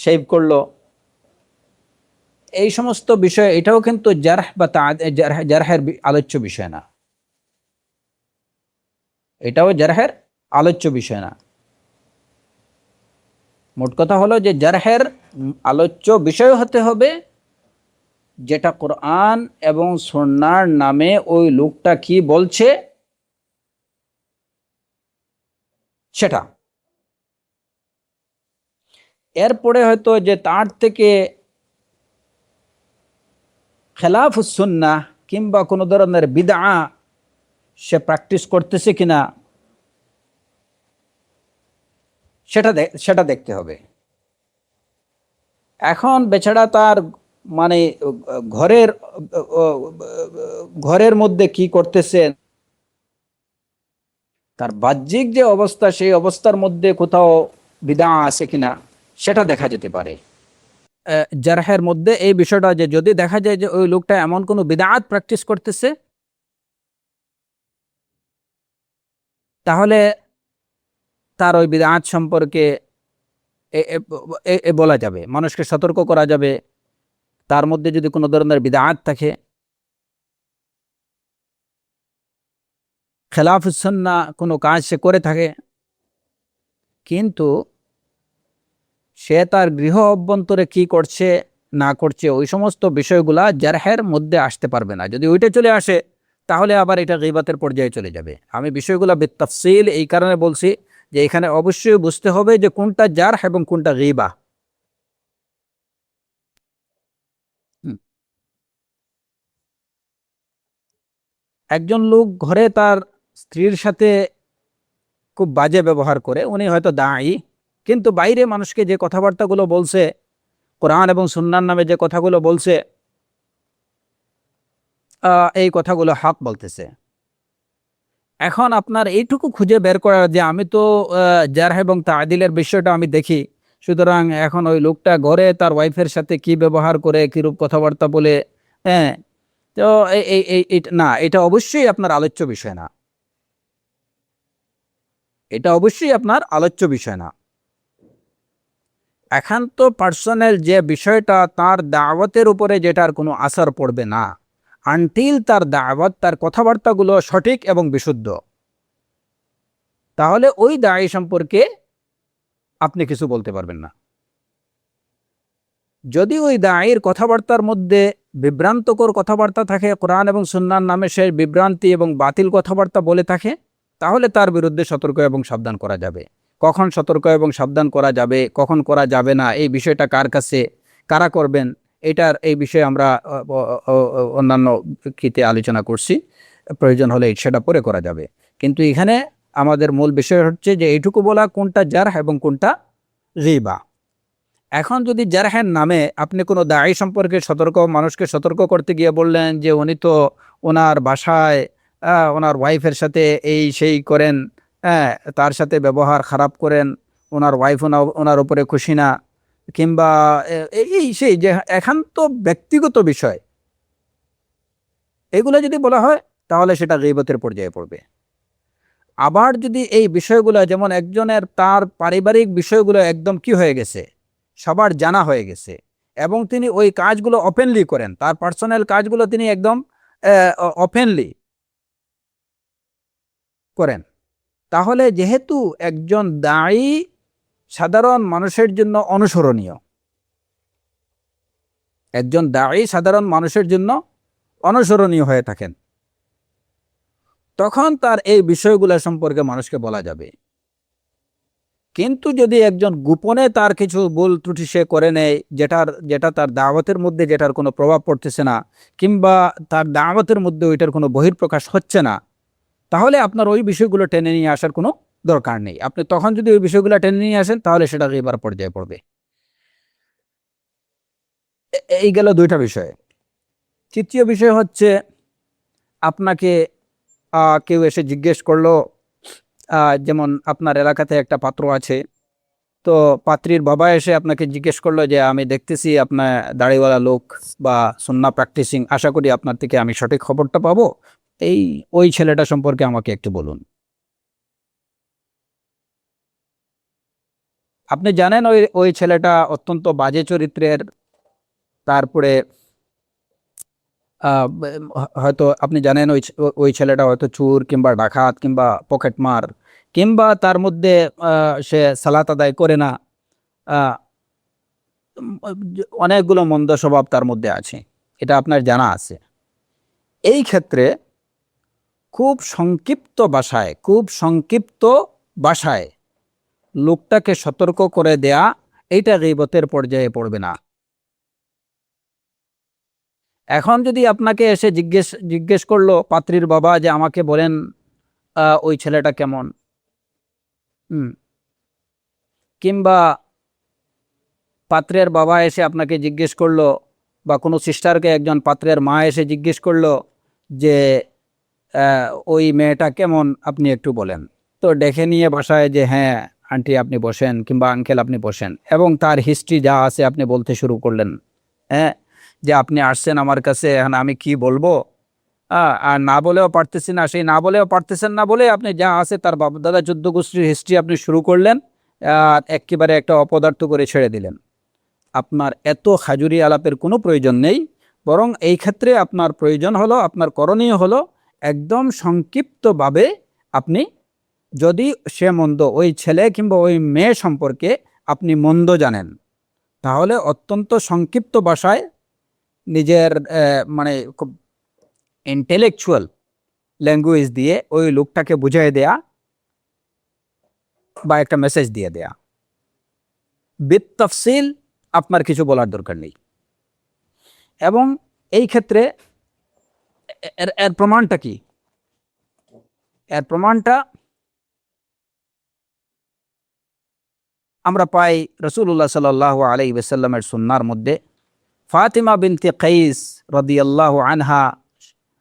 শেভ করলো। এই সমস্ত বিষয়, এটাও কিন্তু জারহ বা জারহের আলোচ্য বিষয় না, এটাও জারহের আলোচ্য বিষয় না। মোট কথা হলো যে জারহের আলোচ্য বিষয় হতে হবে যেটা কোরআন এবং সুন্নাহর নামে ওই লোকটা কি বলছে সেটা। এরপরে হয়তো যে তার থেকে খেলাফুস সুন্নাহ কিংবা কোনো ধরনের বিদআ সে প্র্যাকটিস করতেছে কিনা সেটা দেখতে হবে। এখন বেচারা তার মানে ঘরের ঘরের মধ্যে কি করতেছে, তার বাহ্যিক যে অবস্থা সেই অবস্থার মধ্যে কোথাও বিদআ আছে কিনা সেটা দেখা যেতে পারে। জারহের মধ্যে এই বিষয়টা, যে যদি দেখা যায় যে ওই লোকটা এমন কোনো বিদআত প্র্যাকটিস করতেছে, তাহলে তার ওই বিদআত সম্পর্কে বলা যাবে, মানুষকে সতর্ক করা যাবে। তার মধ্যে যদি কোনো ধরনের বিদআত থাকে, খেলাফুস সুন্নাহ কোনো কাজ সে করে থাকে, কিন্তু সে তার গৃহ অভ্যন্তরে কি করছে না করছে ওই সমস্ত বিষয়গুলা জারহের মধ্যে আসতে পারবে না। যদি ওইটা চলে আসে তাহলে আবার এটা গীবাতের পর্যায়ে চলে যাবে। আমি বিষয়গুলো বিতাফসিল এই কারণে বলছি যে এখানে অবশ্যই বুঝতে হবে যে কোনটা জারহ এবং কোনটা গীবা। একজন লোক ঘরে তার স্ত্রীর সাথে খুব বাজে ব্যবহার করে, উনি হয়তো দায়ী, কিন্তু বাইরে মানুষকে যে কথাবার্তাগুলো বলছে, কোরআন এবং সুন্নাহর নামে যে কথাগুলো বলছে, এই কথাগুলো হক বলতেছে। এখন আপনার এইটুকু খুঁজে বের করার যে আমি তো জারহ এবং তাদিলের বিষয়টা আমি দেখি, সুতরাং এখন ওই লোকটা ঘরে তার ওয়াইফের সাথে কি ব্যবহার করে, কিরূপ কথাবার্তা বলে, হ্যাঁ, তো না, এটা অবশ্যই আপনার আলোচ্য বিষয় না, এটা অবশ্যই আপনার আলোচ্য বিষয় না। একান্ত পার্সোনাল যে বিষয়টা, তার দাওয়াতের উপরে যেটার কোনো আসর পড়বে না আনটিল তার দাওয়াত, তার কথাবার্তাগুলো সঠিক এবং বিশুদ্ধ, তাহলে ওই দায়ী সম্পর্কে আপনি কিছু বলতে পারবেন না। যদি ওই দায়ীর কথাবার্তার মধ্যে বিভ্রান্তকর কথাবার্তা থাকে, কোরআন এবং সুন্নাহর নামে সে বিভ্রান্তি এবং বাতিল কথাবার্তা বলে থাকে, তাহলে তার বিরুদ্ধে সতর্ক এবং সাবধান করা যাবে। কখন সতর্ক এবং সাবধান করা যাবে, কখন করা যাবে না, এই বিষয়টা কার কাছে কারা করবেন, এই বিষয়ে আমরা অন্যান্য কিতে আলোচনা করছি। প্রয়োজন হলে সেটা পরে করা যাবে। কিন্তু এখানে আমাদের মূল বিষয় হচ্ছে যে এইটুকু বলা কোনটা জারহ এবং কোনটা গীবা। এখন যদি জারহের নামে আপনি কোনো দায়ী সম্পর্কে মানুষকে সতর্ক করতে গিয়ে বললেন যে উনি তো ওনার বাসায় ওনার ওয়াইফের সাথে এই সেই করেন, হ্যাঁ, তার সাথে ব্যবহার খারাপ করেন, ওনার ওয়াইফ ওনার উপরে খুশি না, কিংবা এই সেই যে একান্ত ব্যক্তিগত বিষয়, এগুলো যদি বলা হয় তাহলে সেটা গীবতের পর্যায়ে পড়বে। আবার যদি এই বিষয়গুলো, যেমন একজনের তার পারিবারিক বিষয়গুলো একদম কি হয়ে গেছে, সবার জানা হয়ে গেছে, এবং তিনি ওই কাজগুলো ওপেনলি করেন, তার পার্সোনাল কাজগুলো তিনি একদম ওপেনলি করেন, তাহলে যেহেতু একজন দায়ী সাধারণ মানুষের জন্য অনুসরণীয়, একজন দায়ী সাধারণ মানুষের জন্য অনুসরণীয় হয়ে থাকেন, তখন তার এই বিষয়গুলো সম্পর্কে মানুষকে বলা যাবে। কিন্তু যদি একজন গোপনে তার কিছু ভুল ত্রুটি সে করে নেয়, যেটা তার দাওয়াতের মধ্যে যেটার কোনো প্রভাব পড়তেছে না, কিংবা তার দাওয়াতের মধ্যে ওইটার কোনো বহিঃপ্রকাশ হচ্ছে না, তাহলে আপনার ওই বিষয়গুলো টেনে নিয়ে আসার কোনো দরকার নেই। আপনি তখন যদি ওই বিষয়গুলো টেনে নিয়ে আসেন তাহলে সেটা গীবার পর্যায়ে পড়বে। এই গেল দুইটা বিষয়। তৃতীয় বিষয় হচ্ছে, আপনাকে কেউ এসে জিজ্ঞেস করলো, যেমন আপনার এলাকাতে একটা পাত্র আছে, তো পাত্রীর বাবা এসে আপনাকে জিজ্ঞেস করলো যে আমি দেখতেছি আপনার দাড়িওয়ালা লোক বা সুন্নাহ প্র্যাকটিসিং, আশা করি আপনার থেকে আমি সঠিক খবরটা পাবো, ওই ছেলেটা সম্পর্কে আমাকে একটু বলুন। আপনি জানেন ওই ছেলেটা অত্যন্ত বাজে চরিত্রের, তারপরে হয়তো আপনি জানেন ওই ছেলেটা হয়তো চোর কিংবা ডাকাত কিংবা পকেটমার, কিংবা তার মধ্যে সে সালাত আদায় করে না, আহ, অনেকগুলো মন্দ স্বভাব তার মধ্যে আছে, এটা আপনার জানা আছে। এই ক্ষেত্রে খুব সংক্ষিপ্ত ভাষায় লোকটাকে সতর্ক করে দেয়া, এইটা গীবতের পর্যায়ে পড়বে না। এখন যদি আপনাকে এসে জিজ্ঞেস করলো পাত্রীর বাবা যে আমাকে বলেন ওই ছেলেটা কেমন, কিংবা পাত্রের বাবা এসে আপনাকে জিজ্ঞেস করলো, বা কোনো সিস্টারকে একজন পাত্রের মা এসে জিজ্ঞেস করলো যে ওই মেয়েটা কেমন, আপনি একটু বলেন, তো ডেকে নিয়ে বাসায় যে হ্যাঁ আন্টি আপনি বসেন কিংবা আঙ্কেল আপনি বসেন, এবং তার হিস্ট্রি যা আছে আপনি বলতে শুরু করলেন। হ্যাঁ, যে আপনি আসছেন আমার কাছে, এখন আমি কি বলবো, আর না বলেও পারতেছি না, সেই না বলেও পারতেছেন না বলে আপনি যা আছে তার বাপ দাদা 14 গোষ্ঠীর হিস্ট্রি আপনি শুরু করলেন, একেবারে একটা অপদার্থ করে ছেড়ে দিলেন। আপনার এত হাজুরি আলাপের কোনো প্রয়োজন নেই, বরং এই ক্ষেত্রে আপনার প্রয়োজন হলো, আপনার করণীয় হলো একদম সংক্ষিপ্তভাবে আপনি, যদি সে মন্দ, ওই ছেলে কিংবা ওই মেয়ে সম্পর্কে আপনি মন্দ জানেন, তাহলে অত্যন্ত সংক্ষিপ্ত ভাষায় নিজের মানে খুব ইন্টেলেকচুয়াল ল্যাঙ্গুয়েজ দিয়ে ওই লোকটাকে বুঝিয়ে দেয়া বা একটা মেসেজ দিয়ে দেয়া। বিত্তফসিল আপনার কিছু বলার দরকার নেই। এবং এই ক্ষেত্রে এর প্রমাণটা কি? এর প্রমাণটা আমরা পাই রাসূলুল্লাহ সাল্লাল্লাহু আলাইহি ওয়াসাল্লামের সুন্নাহর মধ্যে। ফাতিমা বিনতে কাইস রাদিয়াল্লাহু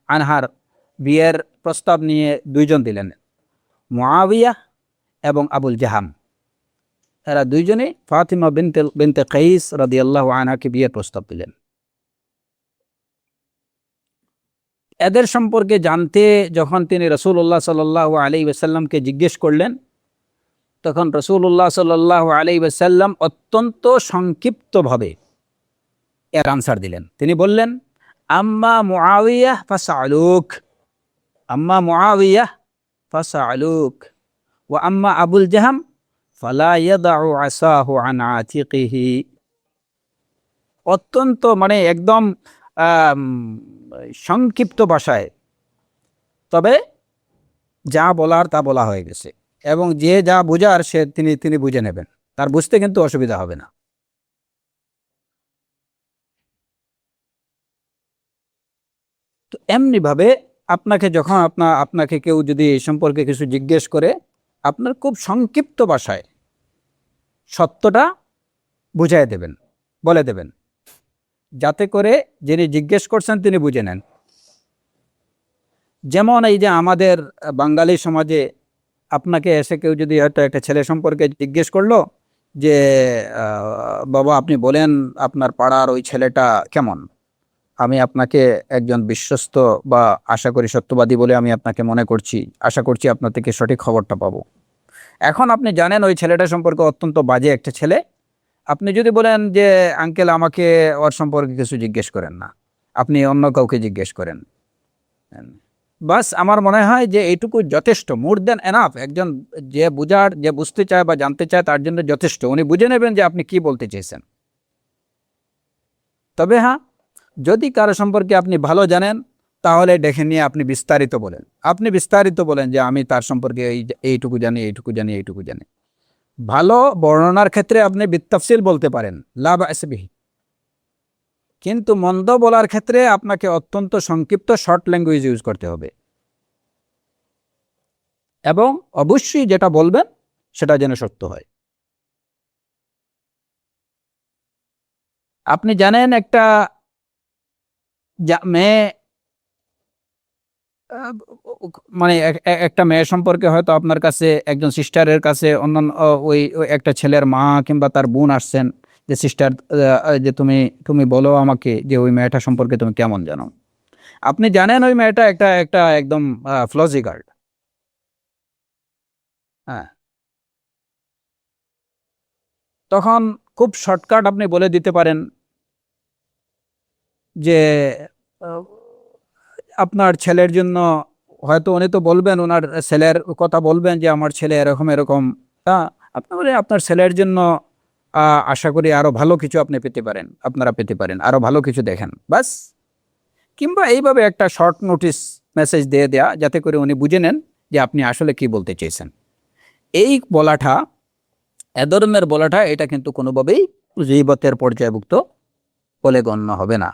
আনহার বিয়ের প্রস্তাব নিয়ে দুইজন দিলেন, মুআবিয়া এবং আবুল জাহাম। এরা দুইজনে ফাতিমা বিনতে কাইস রাদিয়াল্লাহু আনহাকে বিয়ের প্রস্তাব দিলেন। এদের সম্পর্কে জানতে যখন তিনি রাসূলুল্লাহ সাল্লাল্লাহু আলাইহি ওয়াসাল্লামকে জিজ্ঞেস করলেন, তখন রাসূলুল্লাহ সাল্লাল্লাহু আলাইহি ওয়াসাল্লাম অত্যন্ত সংক্ষিপ্তভাবে এর আনসার দিলেন। তিনি বললেন, আম্মা মুআবিয়া ফাসআলুক, আম্মা মুআবিয়া ফাসআলুক, ওয়া আম্মা আবুল জাহাম ফালা ইয়াদাউ আসাহু আন আতিকিহি। অত্যন্ত মানে একদম সংক্ষিপ্ত ভাষায়, তবে যা বলার তা বলা হয়ে গেছে, এবং যে যা বুঝার সে তিনি বুঝে নেবেন, তার বুঝতে কিন্তু অসুবিধা হবে না। তো এমনিভাবে আপনাকে যখন আপনাকে কেউ যদি এই সম্পর্কে কিছু জিজ্ঞেস করে, আপনার খুব সংক্ষিপ্ত ভাষায় সত্যটা বুঝাই দেবেন, বলে দেবেন, যাতে করে যিনি জিজ্ঞেস করছেন তিনি বুঝে নেন। যেমন এই যে আমাদের বাঙালি সমাজে আপনাকে এসে কেউ যদি হয়তো একটা ছেলে সম্পর্কে জিজ্ঞেস করলো যে বাবা আপনি বলেন আপনার পাড়ার ওই ছেলেটা কেমন, আমি আপনাকে একজন বিশ্বস্ত বা আশা করি সত্যবাদী বলে আমি আপনাকে মনে করছি, আশা করছি আপনার থেকে সঠিক খবরটা পাবো। এখন আপনি জানেন ওই ছেলেটা সম্পর্কে অত্যন্ত বাজে একটা ছেলে, আপনি যদি বলেন যে আঙ্কেল আমাকে ওর সম্পর্কে কিছু জিজ্ঞেস করেন না, আপনি অন্য কাউকে জিজ্ঞেস করেন, বাস আমার মনে হয় যে এইটুকু যথেষ্ট, মোর দেন এনাফ। একজন যে বুঝতে চায় বা জানতে চায় তার জন্য যথেষ্ট, উনি বুঝে নেবেন যে আপনি কি বলতে চেয়েছেন। তবে হ্যাঁ, যদি কারো সম্পর্কে আপনি ভালো জানেন, তাহলে ডেকে নিয়ে আপনি বিস্তারিত বলেন যে আমি তার সম্পর্কে এইটুকু জানি। ভালো বর্ণনার ক্ষেত্রে আপনি বিত্তাফসিল বলতে পারেন, লা বা'স বিহি। কিন্তু মন্দ বলার ক্ষেত্রে আপনাকে অত্যন্ত সংক্ষিপ্ত শর্ট ল্যাঙ্গুয়েজ ইউজ করতে হবে, এবং অবশ্যই যেটা বলবেন সেটা যেন সত্য হয়। আপনি জানেন একটা মেয়ে, মানে একটা মেয়ে সম্পর্কে হয়তো আপনার কাছে একজন সিস্টারের কাছে অন্যান্য ওই একটা ছেলের মা কিংবা তার বোন আসছেন, যে সিস্টার যে তুমি বলো আমাকে যে ওই মেয়েটা সম্পর্কে তুমি কেমন জানো। আপনি জানেন ওই মেয়েটা একটা একটা একদম ফ্লজি গার্ড। হ্যাঁ, তখন খুব শর্টকাট আপনি বলে দিতে পারেন যে আহ, আপনার ছেলের জন্য, হয়তো উনি তো বলবেন ওনার ছেলের কথা বলবেন যে আমার ছেলে এরকম এরকম, আপনি বলে আপনার ছেলের জন্য আশা করি আরো ভালো কিছু আপনি পেতে পারেন, আপনারা পেতে পারেন, আরো ভালো কিছু দেখেন, বাস। কিংবা এইভাবে একটা শর্ট নোটিস মেসেজ দিয়ে দেয়া, যাতে করে উনি বুঝে নেন যে আপনি আসলে কি বলতে চেয়েছেন। এই বলাটা, এ ধরনের বলাটা, এটা কিন্তু কোনোভাবেই গীবতের পর্যায়ভুক্ত বলে গণ্য হবে না।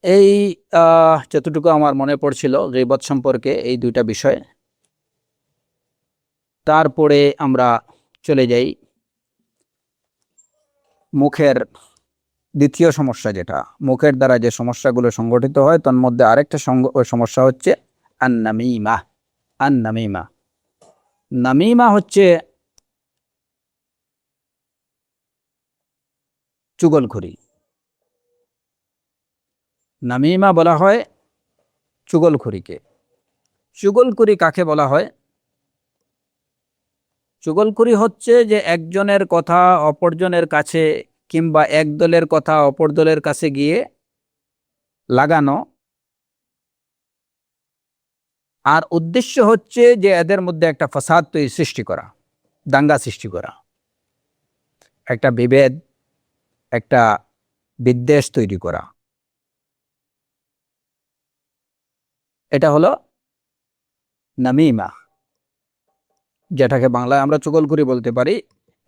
এই যতটুকু আমার মনে পড়ছিল গীবত সম্পর্কে এই দুইটা বিষয়। তারপরে আমরা চলে যাই মুখের দ্বিতীয় সমস্যা, যেটা মুখের দ্বারা যে সমস্যাগুলো সংগঠিত হয় তার মধ্যে আরেকটা সমস্যা হচ্ছে আন্নামিমা। আন্নামিমা, নামিমা হচ্ছে চুগলখড়ি। নামিমা বলা হয় চুগলখড়িকে। চুগলখড়ি কাকে বলা হয়? চুগলখড়ি হচ্ছে যে একজনের কথা অপরজনের কাছে, কিংবা এক দলের কথা অপর দলের কাছে গিয়ে লাগানো, আর উদ্দেশ্য হচ্ছে যে এদের মধ্যে একটা ফাসাদ সৃষ্টি করা, দাঙ্গা সৃষ্টি করা, একটা বিভেদ, একটা বিদ্বেষ তৈরি করা। এটা হলো নামিমা, যেটাকে বাংলায় আমরা চুগলখড়ি বলতে পারি।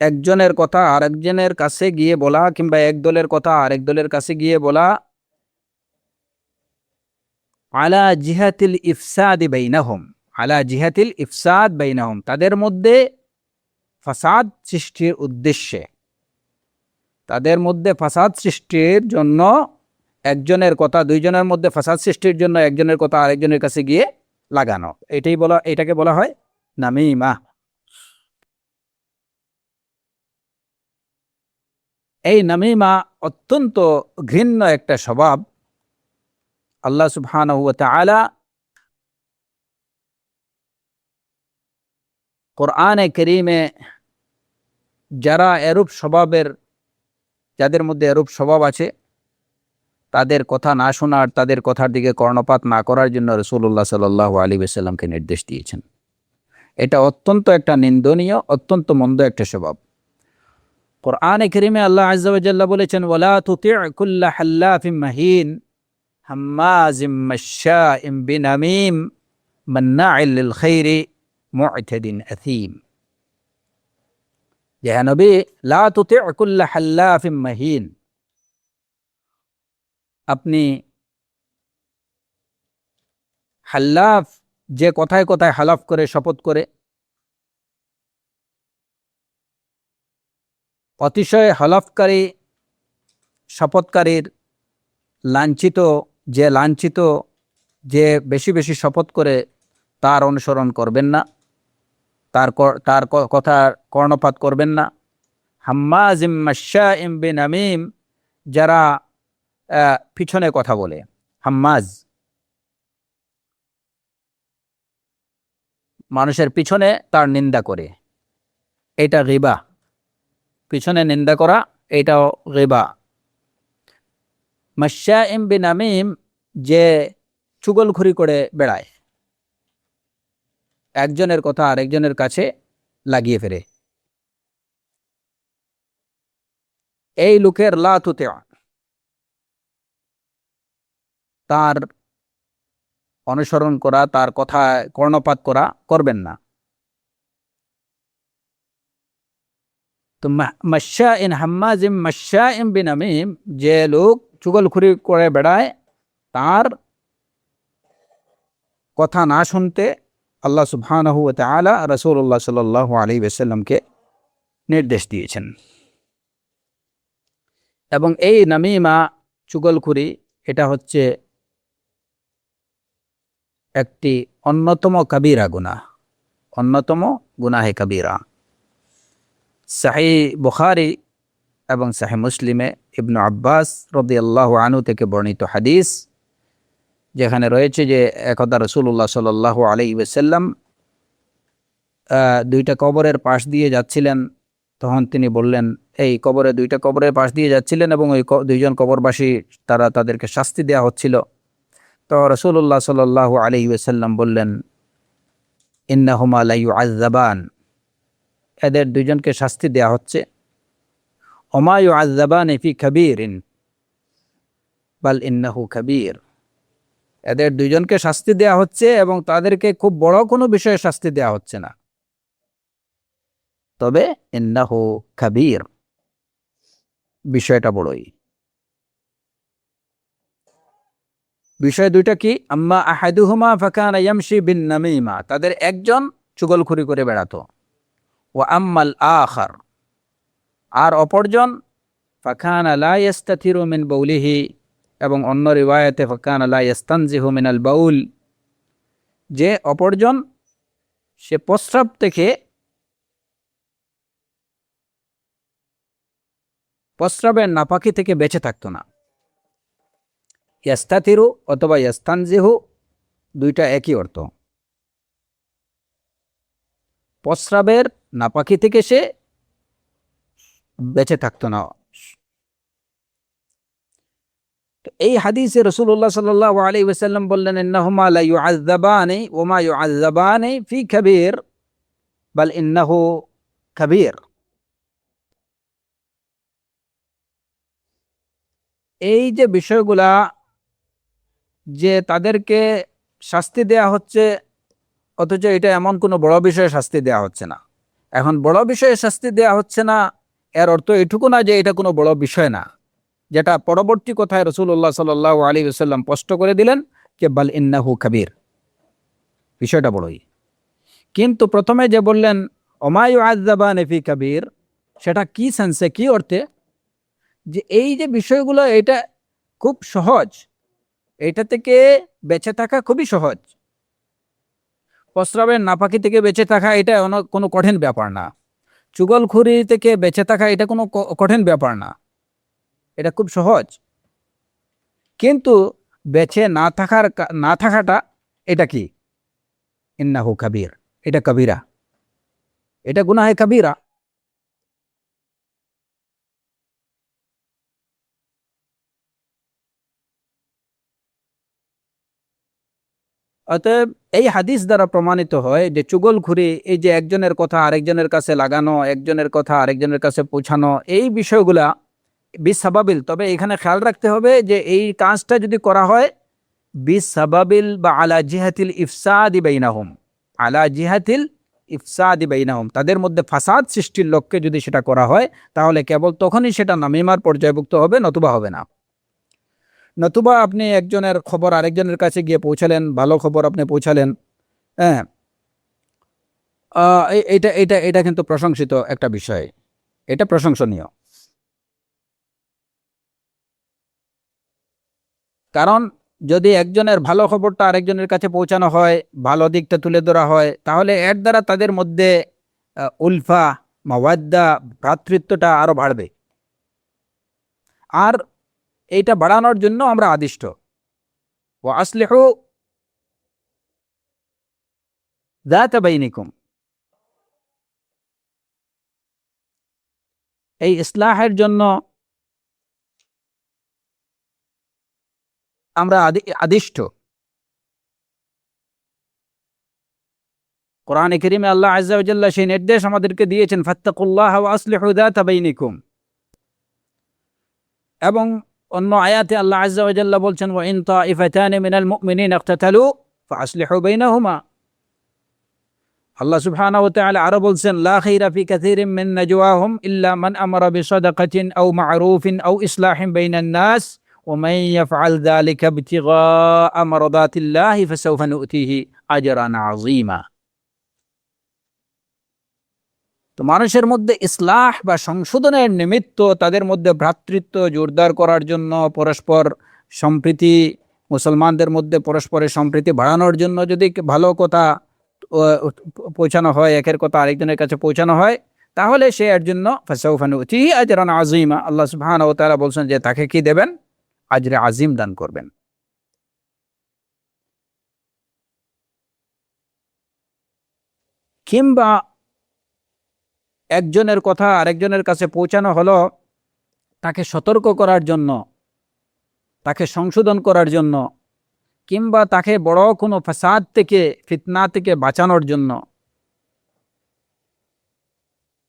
একজনের কথা আরেকজনের কাছে গিয়ে বলা, কিংবা এক দলের কথা আরেক দলের কাছে গিয়ে বলা, আলা জিহাতিল ইফসাদ বাইনাহুম, আলা জিহাতিল ইফসাদ বাইনাহুম, তাদের মধ্যে ফাসাদ সৃষ্টির উদ্দেশ্যে, তাদের মধ্যে ফাসাদ সৃষ্টির জন্য একজনের কথা, দুইজনের মধ্যে ফাসাদ সৃষ্টির জন্য একজনের কথা আরেকজনের কাছে গিয়ে লাগানো, এটাকে বলা হয় নামিমা। এই নামিমা অত্যন্ত ঘৃণ্য একটা স্বভাব। আল্লাহ সুবহানাহু ওয়া তাআলা কোরআনে কারীমে যারা এরূপ স্বভাবের, যাদের মধ্যে এরূপ স্বভাব আছে, তাদের কথা না শোনার, তাদের কথার দিকে কর্ণপাত না করার জন্য রাসূলুল্লাহ সাল্লাল্লাহু আলাইহি ওয়াসাল্লামকে নির্দেশ দিয়েছেন। এটা অত্যন্ত একটা নিন্দনীয়, অত্যন্ত মন্দ একটা স্বভাব। কোরআনে কারীমে আল্লাহ আযজা ওয়া জাল্লা বলেছেন, ওয়ালা তুতি' কুল্লা হাল্লাফিম মাহিন হাম্মাজিম মাশশাইম বিনামিম মান্না'ইল লিল খাইরি মু'তাদিন আথীম। যে হে নবী, লা তুতি' কুল্লা হাল্লাফিম মাহিন, আপনি হাল্লাফ, যে কথায় কথায় হালাফ করে, শপথ করে, অতিশয় হলফকারী, শপথকারীর লাঞ্ছিত, যে লাঞ্ছিত, যে বেশি বেশি শপথ করে, তার অনুসরণ করবেন না, তার কথার কর্ণপাত করবেন না। হাম্মাজিম মাশশাইম বিনামিম, যারা পিছনে কথা বলে। হাম্মাজ, মানুষের পিছনে তার নিন্দা করে, এটা গীবা। পিছনে নিন্দা করা, এটাও গীবা। মাশশাইম বিনামিম, যে চুগলখড়ি করে বেড়ায়, একজনের কথা আরেকজনের কাছে লাগিয়ে ফেলে, এই লোকের লা তুতি', তার অনুসরণ করা, তার কথা কর্ণপাত করা করবেন না। তো মাশশাইন হাম্মাজিম মাশশাইম বিনামিম, যে লোক চুগলখড়ি করে বেড়ায়, তার কথা না শুনতে আল্লাহ সুবহানাহু ওয়া তাআলা রাসূলুল্লাহ সাল্লাল্লাহু আলাইহি ওয়াসাল্লামকে নির্দেশ দিয়েছেন। এবং এই নামিমা, চুগলখড়ি, এটা হচ্ছে একটি অন্যতম কাবীরা গুনাহ, অন্যতম গুনাহে কাবীরা। সহিহ বুখারী এবং সাহিহ মুসলিমে ইবনু আব্বাস রাদিয়াল্লাহু আনহু থেকে বর্ণিত হাদিস, যেখানে রয়েছে যে একদা রাসূলুল্লাহ সাল্লাল্লাহু আলাইহি ওয়াসাল্লাম দুইটা কবরের পাশ দিয়ে যাচ্ছিলেন। তখন তিনি বললেন, এই দুইটা কবরের পাশ দিয়ে যাচ্ছিলেন এবং ওই দুইজন কবরবাসী তাদেরকে শাস্তি দেওয়া হচ্ছিল। তো রাসূলুল্লাহ সাল্লাল্লাহু আলাইহি ওয়াসাল্লাম বললেন, ইন্নাহুমা লা ইউআযযাবান, এদের দুইজনকে শাস্তি দেওয়া হচ্ছে। ওমা ইউআযযাবানি ফি কাবীরিন বাল ইন্নাহু কাবীর, এদের দুইজনকে শাস্তি দেওয়া হচ্ছে এবং তাদেরকে খুব বড় কোনো বিষয়ে শাস্তি দেওয়া হচ্ছে না, তবে ইন্নাহু কাবীর, বিষয়টা বড়ই। বিষয় দুইটা কি? আম্মা আহাদুহুমা ফাকানা ইয়ামশি বিন নামিমা, তাদের একজন চুগলখুরি করে বেড়াতো। ওয়া আম্মাল আখার, আর অপরজন ফাকানা লা ইস্তাতিরু মিন বাউলিহি, এবং অন্য রিওয়ায়াতে ফাকানা লা ইস্তানজিহু মিনাল বাউল, যে অপরজন সে প্রস্রাবের নাপাকি থেকে বেঁচে থাকতো না। ইয়াস্তাতিরু অথবা ইয়াস্তানজিহু দুইটা একই অর্থ। প্রস্রাবের নাপাকি থেকে সে বেঁচে থাকতো না। এই হাদিসে রাসূলুল্লাহ সাল্লাল্লাহু আলাইহি ওয়াসাল্লাম বললেন, ইন্নাহুমা লা ইউআযযাবানি ওয়া মা ইউআযযাবানি ফি কাবীর বাল ইন্নাহু কাবীর। এই যে বিষয়গুলা, যে তাদেরকে শাস্তি দেয়া হচ্ছে, অথচ এটা এমন কোনো বড় বিষয়ে শাস্তি দেয়া হচ্ছে না। এখন বড় বিষয়ে শাস্তি দেয়া হচ্ছে না, এর অর্থ এটুকু না যে এটা কোনো বড় বিষয় না, যেটা পরবর্তী কথায় রাসূলুল্লাহ সাল্লাল্লাহু আলাইহি ওয়াসাল্লাম স্পষ্ট করে দিলেন যে বাল ইন্নাহু কাবীর, বিষয়টা বড়ই। কিন্তু প্রথমে যে বললেন ওমা ইউআযযাবানি ফি কাবীর, সেটা কি সেন্সে, কি অর্থে? যে এই যে বিষয়গুলো, এটা খুব সহজ, এটা থেকে বেঁচে থাকা খুবই সহজ। প্রস্রাবের নাপাকি থেকে বেঁচে থাকা এটা কোনো কঠিন ব্যাপার না। চুগলখুরি থেকে বেঁচে থাকা এটা কোনো কঠিন ব্যাপার না, এটা খুব সহজ। কিন্তু বেঁচে না থাকাটা, এটা কি? ইন্নাহু কাবীর, এটা কবিরা, এটা গুনাহে কবিরা। অতএব এই হাদিস দ্বারা প্রমাণিত হয় যে চুগলখুরি, এই যে একজনের কথা আরেকজনের কাছে লাগানো, একজনের কথা আরেকজনের কাছে পৌঁছানো, এই বিষয়গুলা বিসাবাবিল। তবে এখানে খেয়াল রাখতে হবে যে এই কাজটা যদি করা হয় বিসাবাবিল বা আলা জিহাতিল ইফসাদি বাইনাহুম, আলা জিহাতিল ইফসাদি বাইনাহুম, তাদের মধ্যে ফাসাদ সৃষ্টির লক্ষ্যে যদি সেটা করা হয়, তাহলে কেবল তখনই সেটা নামিমার পর্যায়ভুক্ত হবে, নতুবা হবে না। নতুবা আপনি একজনের খবর আরেকজনের কাছে গিয়ে পৌঁছালেন, ভালো খবর আপনি পৌঁছালেন, হ্যাঁ, এটা এটা এটা কিন্তু প্রশংসিত একটা বিষয়, এটা প্রশংসনীয়। কারণ যদি একজনের ভালো খবরটা আরেকজনের কাছে পৌঁছানো হয়, ভালো দিকটা তুলে ধরা হয়, তাহলে এর দ্বারা তাদের মধ্যে উলফা, মাওয়াদ্দা, ভ্রাতৃত্বটা আরো বাড়বে। আর এইটা বাড়ানোর জন্য আমরা আদিষ্ট। ওয়া আসলিহু যাতা বাইনিকুম, এই ইসলাহের জন্য আমরা আদিষ্ট। কোরআনে কারীমে আল্লাহ আযজা ওয়া জাল্লা সেই নির্দেশ আমাদেরকে দিয়েছেন, ফাত্তাকুল্লাহ ওয়া আসলিহু যাতা বাইনিকুম। এবং অন্য আয়াতে আল্লাহ আযজা ওয়া জাল্লা বলছেন, ওয়া ইন তাইফাতানি মিনাল মুমিনিনা ইখতাতালু ফাআসলিহু বাইনাহুমা। আল্লাহ সুবহানাহু ওয়া তাআলা আরো বলছেন, লা খাইরা ফি কাসীরিম মিন নাজওয়াহুম ইল্লা মান আমারা বিসাদাকাতিন আও মা'রুফিন আও ইসলাহিন বাইনান নাস ওয়া মান ইয়াফআল যালিকা ইবতিগাআ মারদাতিল্লাহি ফাসাউফা নু'তিহি আজরান আযীমা। তো মানুষের মধ্যে ইসলাহ বা সংশোধনের নিমিত্ত, তাদের মধ্যে ভ্রাতৃত্ব জোরদার করার জন্য, পরস্পর সম্প্রীতি, মুসলমানদের মধ্যে পরস্পরের সম্প্রীতি বাড়ানোর জন্য যদি ভালো কথা পৌঁছানো হয়, একের কথা আরেকজনের কাছে পৌঁছানো হয়, তাহলে সে এর জন্য ফাসাউফা নুতিহি আজরান আযীমা, আল্লাহ সুবহানাহু ওয়া তাআলা বলছেন যে তাকে কি দেবেন? আজরে আজিম দান করবেন। কিংবা একজনের কথা আরেকজনের কাছে পৌঁছানো হলো তাকে সতর্ক করার জন্য, তাকে সংশোধন করার জন্য, কিংবা তাকে বড় কোনো ফাসাদ থেকে, ফিতনা থেকে বাঁচানোর জন্য।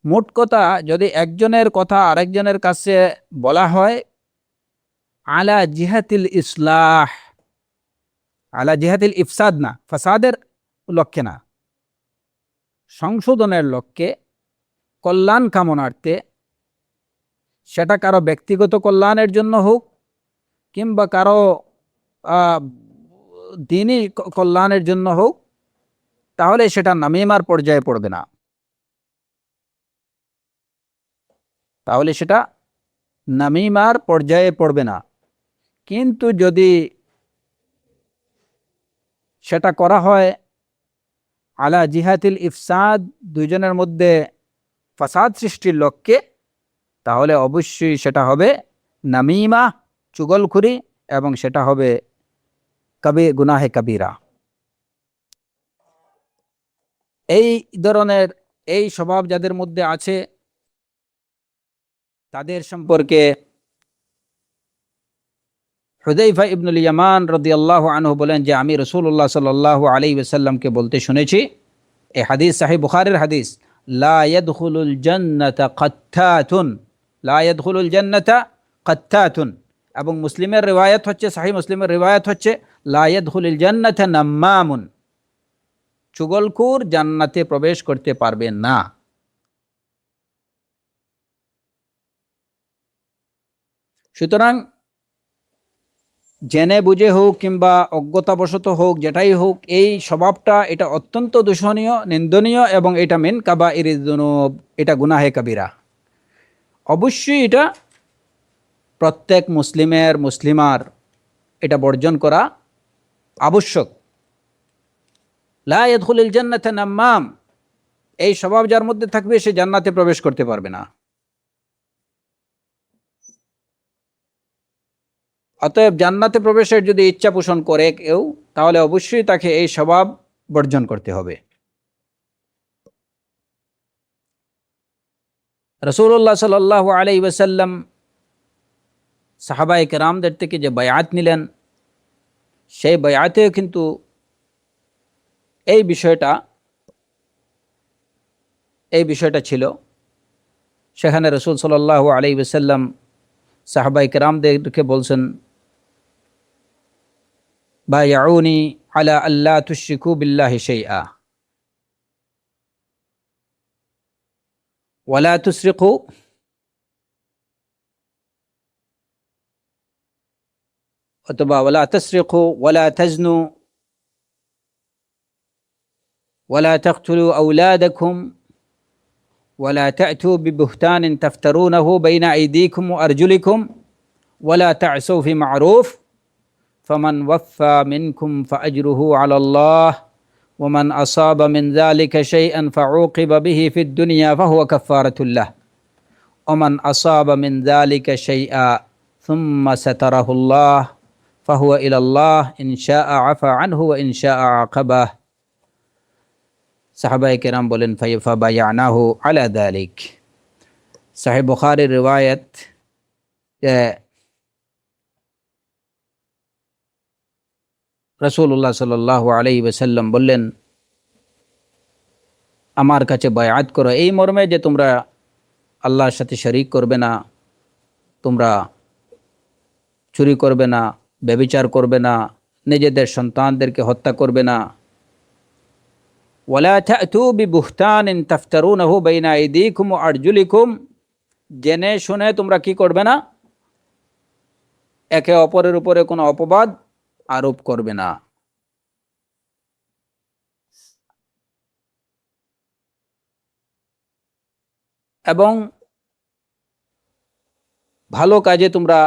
মোট কথা, যদি একজনের কথা আরেকজনের কাছে বলা হয় আলা জিহাতিল ইসলাহ, আলা জিহাতিল ইফসাদ না, ফাসাদের লক্ষ্যে না, সংশোধনের লক্ষ্যে, কল্যাণ কামনার্থে, সেটা কারো ব্যক্তিগত কল্যাণের জন্য হোক কিংবা কারো দ্বীনি কল্যাণের জন্য হোক, তাহলে সেটা নামিমার পর্যায়ে পড়বে না, তাহলে সেটা নামিমার পর্যায়ে পড়বে না। কিন্তু যদি সেটা করা হয় আলা জিহাতিল ইফসাদ, দুইজনের মধ্যে ফাসাদ সৃষ্টির লক্ষ্যে, তাহলে অবশ্যই সেটা হবে নামিমা, চুগলখুরি, এবং সেটা হবে গুনাহে কাবীরা। এই ধরনের এই স্বভাব যাদের মধ্যে আছে তাদের সম্পর্কে হুযায়ফা ইবনুল ইয়ামান রাদিয়াল্লাহু আনহু বলেন যে আমি রাসূলুল্লাহ সাল্লাল্লাহু আলাইহি ওয়াসাল্লামকে বলতে শুনেছি, এই হাদিস সহিহ বুখারীর হাদিস, লা ইয়াদখুলুল জান্নাতা কাত্তাতুন, লা ইয়াদখুলুল জান্নাতা কাত্তাতুন, এবং মুসলিমের রিওয়ায়াত হচ্ছে, সহিহ মুসলিমের রিওয়ায়াত হচ্ছে লা ইয়াদখুলুল জান্নাতা নাম্মামুন, চুগলখোর জান্নাতে প্রবেশ করতে পারবে না। সুতরাং জেনে বুঝে হোক কিংবা অজ্ঞতাবশত হোক, যেটাই হোক, এই স্বভাবটা এটা অত্যন্ত দূষণীয়, নিন্দনীয়, এবং এটা মিন কাবাইরিজ যুনুব, এটা গুনাহে কাবীরা। অবশ্যই এটা প্রত্যেক মুসলিমার এটা বর্জন করা আবশ্যক। লা ইয়াদখুলুল জান্নাতা নাম্মাম, এই স্বভাব যার মধ্যে থাকবে সে জান্নাতে প্রবেশ করতে পারবে না। অতএব জান্নাতে প্রবেশের যদি ইচ্ছা পোষণ করে কেউ, তাহলে অবশ্যই তাকে এই স্বভাব বর্জন করতে হবে। রাসূলুল্লাহ সাল্লাল্লাহু আলাইহি ওয়াসাল্লাম সাহাবায়ে কেরামদের থেকে যে বায়াত নিলেন, সেই বায়াতেও কিন্তু এই বিষয়টা ছিল। সেখানে রাসূল সাল্লাল্লাহু আলাইহি ওয়াসাল্লাম সাহাবায়ে কেরামদেরকে বলছেন, বায়াউনি আলা আল্লা তুশরিকু বিল্লাহি শাইআ ওয়ালা তুসরিকু অথবা ওয়ালা তাসরিকু ওয়ালা তাজনু ওয়ালা তাকতুলু আওলাদাকুম ওয়ালা তা'তু বিবুহতানিন তাফতারুনাহু বাইনা আইদিকুম ওয়া আরজুলিকুম ওয়ালা তা'সু ফি মা'রুফ ফামান ওয়াফা মিনকুম ফাআজরুহু আলাল্লাহ ওয়ামান আসাবা মিন যালিকা শাইআন ফাউকিবা বিহি ফিদ দুনিয়া ফাহুয়া কাফফারাতুল লাহ ওয়ামান আসাবা মিন যালিকা শাইআ সুম্মা সাতারাহুল্লাহ ফাহুয়া ইলাল্লাহ ইন শাআ আফা আনহু ওয়া ইন শাআ আকাবাহ। সাহাবায়ে কেরাম বলেন ফাবায়ানাহু আলা যালিক। সহিহ বুখারীর রিওয়ায়াত, রাসূলুল্লাহ সাল্লাল্লাহু আলাইহি ওয়াসাল্লাম বললেন, আমার কাছে বায়াত করো এই মর্মে যে তোমরা আল্লাহর সাথে শরীক করবে না, তোমরা চুরি করবে না, ব্যভিচার করবে না, নিজেদের সন্তানদেরকে হত্যা করবে না, ওয়ালা তা'তু বিবুহতানিন তাফতারুনাহু বাইনা আইদিকুম ওয়া আরজুলিকুম, জেনে শুনে তোমরা কি করবে না, একে অপরের উপরে কোনো অপবাদ আরোপ করবে না। এবং ভালো কাজে তোমরা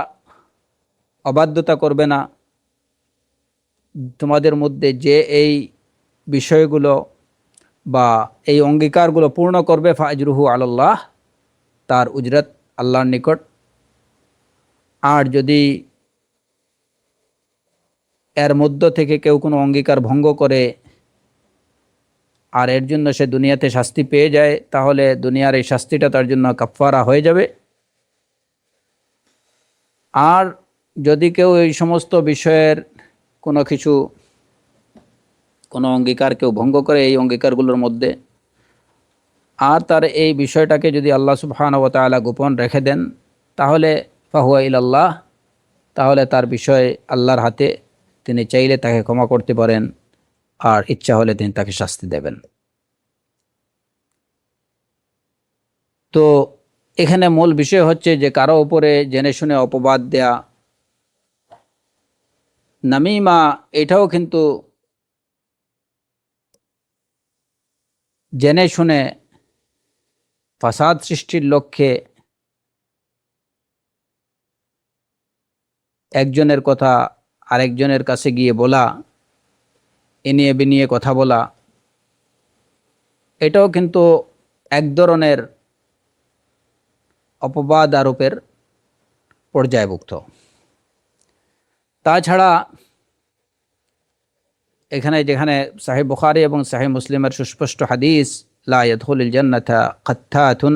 অবাধ্যতা করবে না। তোমাদের মধ্যে যে এই বিষয়গুলো বা এই অঙ্গীকারগুলো পূর্ণ করবে ফাজরুহু আলাল্লাহ, তার উজরত আল্লাহর নিকট। আর যদি এর মধ্য থেকে কেউ কোনো অঙ্গীকার ভঙ্গ করে আর এর জন্য সে দুনিয়াতে শাস্তি পেয়ে যায়, তাহলে দুনিয়ার এই শাস্তিটা তার জন্য কাফফারা হয়ে যাবে। আর যদি কেউ এই সমস্ত বিষয়ের কোনো কিছু, কোনো অঙ্গীকার কেউ ভঙ্গ করে এই অঙ্গীকারগুলোর মধ্যে, আর তার এই বিষয়টাকে যদি আল্লাহ সুবহানাহু ওয়া তাআলা গোপন রেখে দেন, তাহলে ফাহুয়া ইলাল্লাহ, তাহলে তার বিষয় আল্লাহর হাতে। তিনি চাইলে তাকে ক্ষমা করতে পারেন, আর ইচ্ছা হলে তিনি তাকে শাস্তি দেবেন। তো এখানে মূল বিষয় হচ্ছে যে কারো উপরে জেনে শুনে অপবাদ দেয়া, নামিমা, এটাও কিন্তু জেনে শুনে ফাসাদ সৃষ্টির লক্ষ্যে একজনের কথা আরেকজনের কাছে গিয়ে বলা, এ নিয়ে বিনিয়ে কথা বলা, এটাও কিন্তু এক ধরনের অপবাদ আরোপের পর্যায়ভুক্ত। তাছাড়া এখানে যেখানে সাহিহ বুখারী এবং সাহিহ মুসলিমের সুস্পষ্ট হাদিস, লা ইয়াদখুলুল জান্নাতা কাত্তাতুন,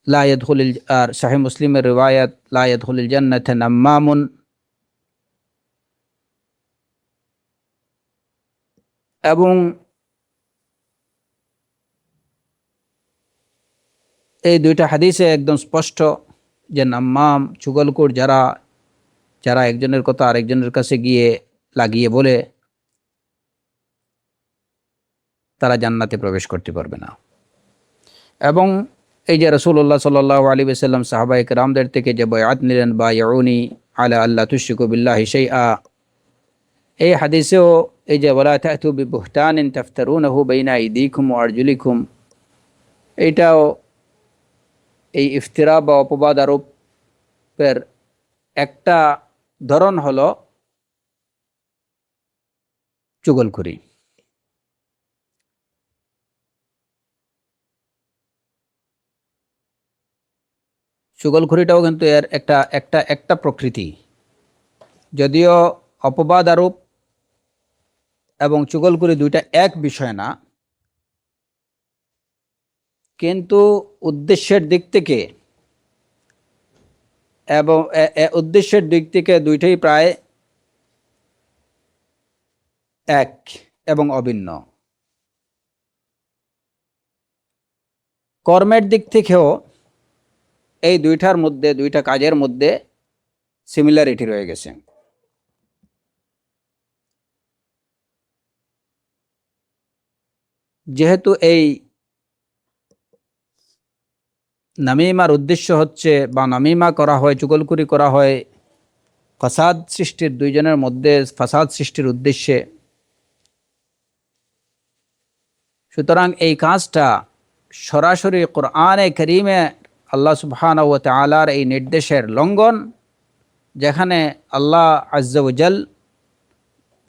লা ইয়াদখুলুল, আর সাহিহ মুসলিমের রিওয়ায়াত লা ইয়াদখুলুল জান্নাতা নাম্মামুন, এবং এই দুইটা হাদিসে একদম স্পষ্ট যে নাম্মাম, চুগলখোর, যারা যারা একজনের কথা আরেকজনের কাছে গিয়ে লাগিয়ে বলে, তারা জান্নাতে প্রবেশ করতে পারবে না। এবং এই যে রাসূলুল্লাহ সাল্লাল্লাহু আলাইহি ওয়াসাল্লাম সাহাবায়ে কেরামদের থেকে যে বায়াত নিলেন, বায়াউনি আলা আল্লা তুশরিকু বিল্লাহি শাইআ, এই হাদিসেও এই যে ওয়ালা তা'তু বিবুহতানিন তাফতারুনাহু বাইনা আইদিকুম ওয়া আরজুলিকুম, এইটাও এই ইফতিরা বা অপবাদ আরোপের একটা ধরন হলো চুগলখড়ি। চুগলখড়িটাও কিন্তু এর একটা একটা একটা প্রকৃতি। যদিও অপবাদ আরোপ এবং চুগলখড়ি দুইটা এক বিষয় না, কিন্তু উদ্দেশ্যের দিক থেকে এবং উদ্দেশ্যের দিক থেকে দুইটাই প্রায় এক এবং অভিন্ন। কর্মের দিক থেকেও এই দুইটার মধ্যে, দুইটা কাজের মধ্যে সিমিলারিটি রয়ে গেছে। যেহেতু এই নামিমার উদ্দেশ্য হচ্ছে, বা নামিমা করা হয়, চুগলখড়ি করা হয় ফাসাদ সৃষ্টির, দুইজনের মধ্যে ফাসাদ সৃষ্টির উদ্দেশ্যে, সুতরাং এই কাজটা সরাসরি কোরআনে কারীমে আল্লাহ সুবহানাহু ওয়া তাআলার এই নির্দেশের লঙ্ঘন, যেখানে আল্লাহ আজ্জা ওয়া জাল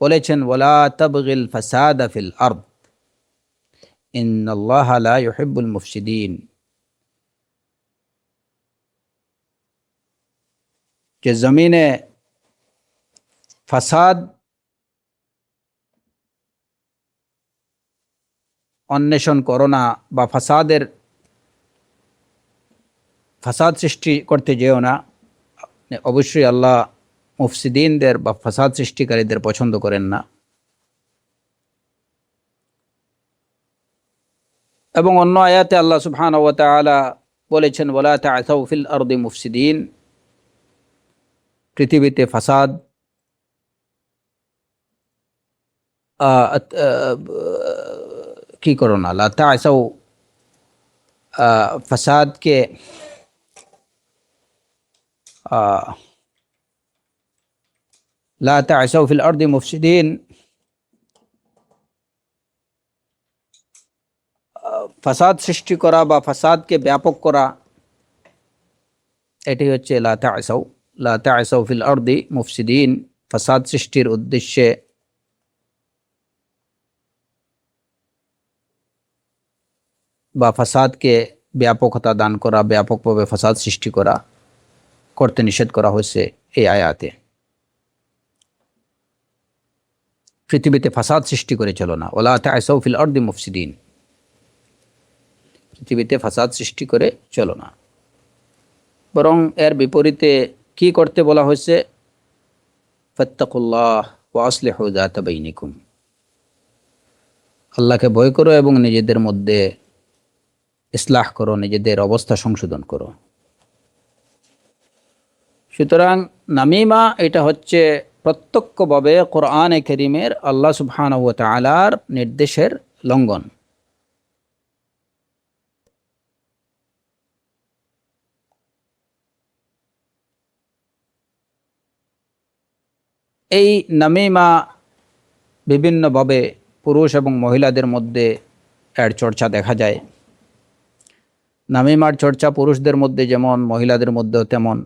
বলেছেন ওয়ালা তাবগিল ফাসাদা ফিল আরদ ইন্নাল্লাহা লা ইউহিব্বুল মুফসিদিন, যে জমিনে ফাসাদ অন্বেষণ করো না, বা ফাসাদ সৃষ্টি করতে যেও না। অবশ্যই আল্লাহ মুফসিদিনদের বা ফাসাদ সৃষ্টিকারীদের পছন্দ করেন না। এবং অন্য আয়াতে আল্লাহ সুবহানাহু ওয়া তাআলা বলেছেন ওয়ালা তা'সাউ ফিল আরদি মুফসিদিন, পৃথিবীতে ফাসাদ কি করো না, লা তা'সাউ, ফাসাদকে লা তা'সাউ ফিল আরদি মুফসিদিন, ফাসাদ সৃষ্টি করা বা ফাসাদকে ব্যাপক করা, এটি হচ্ছে লা তা'সাউ ফিল আরদি মুফসিদিন, ফাসাদ সৃষ্টির উদ্দেশ্যে বা ফাসাদকে ব্যাপকতা দান করা, ব্যাপকভাবে ফাসাদ সৃষ্টি করতে নিষেধ করা হয়েছে এই আয়াতে। পৃথিবীতে ফাসাদ সৃষ্টি করে চলো না, ওয়ালা তা'সাউ ফিল আরদি মুফসিদিন, পৃথিবীতে ফাসাদ সৃষ্টি করে চলো না, বরং এর বিপরীতে কি করতে বলা হয়েছে? ফাত্তাকুল্লাহ ওয়া আসলিহু যাতা বাইনিকুম, আল্লাহকে ভয় করো এবং নিজেদের মধ্যে ইসলাহ করো, নিজেদের অবস্থা সংশোধন করো। সুতরাং নামিমা এটা হচ্ছে প্রত্যক্ষভাবে কোরআনে কারীমের আল্লাহ সুবহানাহু ওয়া তাআলার নির্দেশের লঙ্ঘন। এই নামিমা বিভিন্নভাবে পুরুষ এবং মহিলাদের মধ্যে এর চর্চা দেখা যায়। নামিমার চর্চা পুরুষদের মধ্যে যেমন, মহিলাদের মধ্যেও তেমন।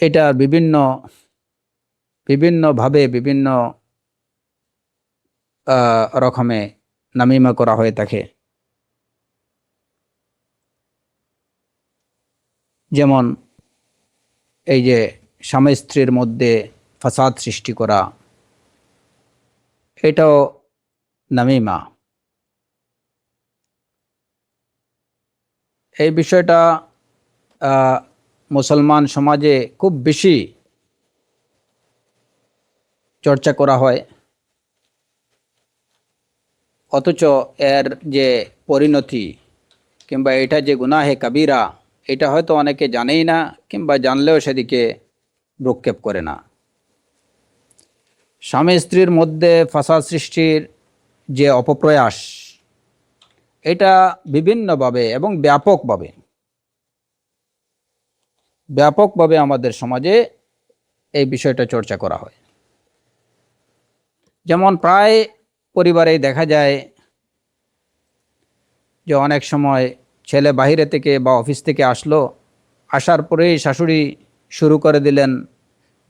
এটা বিভিন্নভাবে বিভিন্ন রকমে নামিমা করা হয়ে থাকে। যেমন এই যে স্বামী স্ত্রীর মধ্যে ফাসাদ সৃষ্টি করা, এটাও নামিমা। এই বিষয়টা মুসলমান সমাজে খুব বেশি চর্চা করা হয়, অথচ এর যে পরিণতি কিংবা এটা যে গুনাহে কাবিরা, এটা হয়তো অনেকে জানেই না, কিংবা জানলেও সেদিকে ভ্রুক্ষেপ করে না। স্বামী স্ত্রীর মধ্যে ফাসাদ সৃষ্টির যে অপপ্রয়াস, এটা বিভিন্নভাবে এবং ব্যাপকভাবে আমাদের সমাজে এই বিষয়টা চর্চা করা হয়। যেমন প্রায় পরিবারেই দেখা যায় যে অনেক সময় ছেলে বাইরে থেকে বা অফিস থেকে আসার পরেই শাশুড়ি শুরু করে দিলেন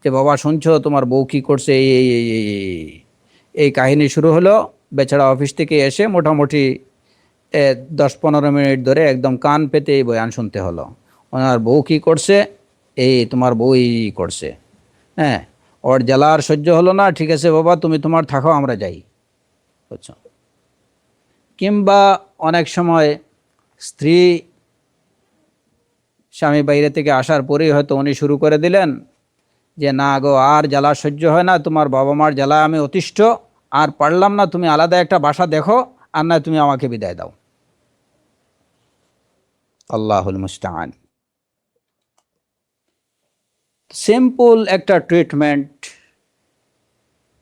যে বাবা শুনছো তোমার বউ কী করছে, এই কাহিনী শুরু হলো। বেচারা অফিস থেকে এসে মোটামুটি 10-15 মিনিট ধরে একদম কান পেতে এই বয়ান শুনতে হলো। ওনার বউ কী করছে, তোমার বউ করছে, হ্যাঁ, ওর জ্বালা আর সহ্য হলো না, ঠিক আছে বাবা তুমি তোমার থাকো, আমরা যাই, বুঝছো। কিংবা অনেক সময় স্ত্রী স্বামী বাইরে থেকে আসার পরেই হয়তো উনি শুরু করে দিলেন যে না গো, আর জ্বালা সহ্য হয় না, তোমার বাবা মার জ্বালা আমি অতিষ্ঠ, আর পারলাম না, তুমি আলাদা একটা বাসা দেখো, আর না তুমি আমাকে বিদায় দাও। আল্লাহুল মুস্তাআন। সিম্পল একটা ট্রিটমেন্ট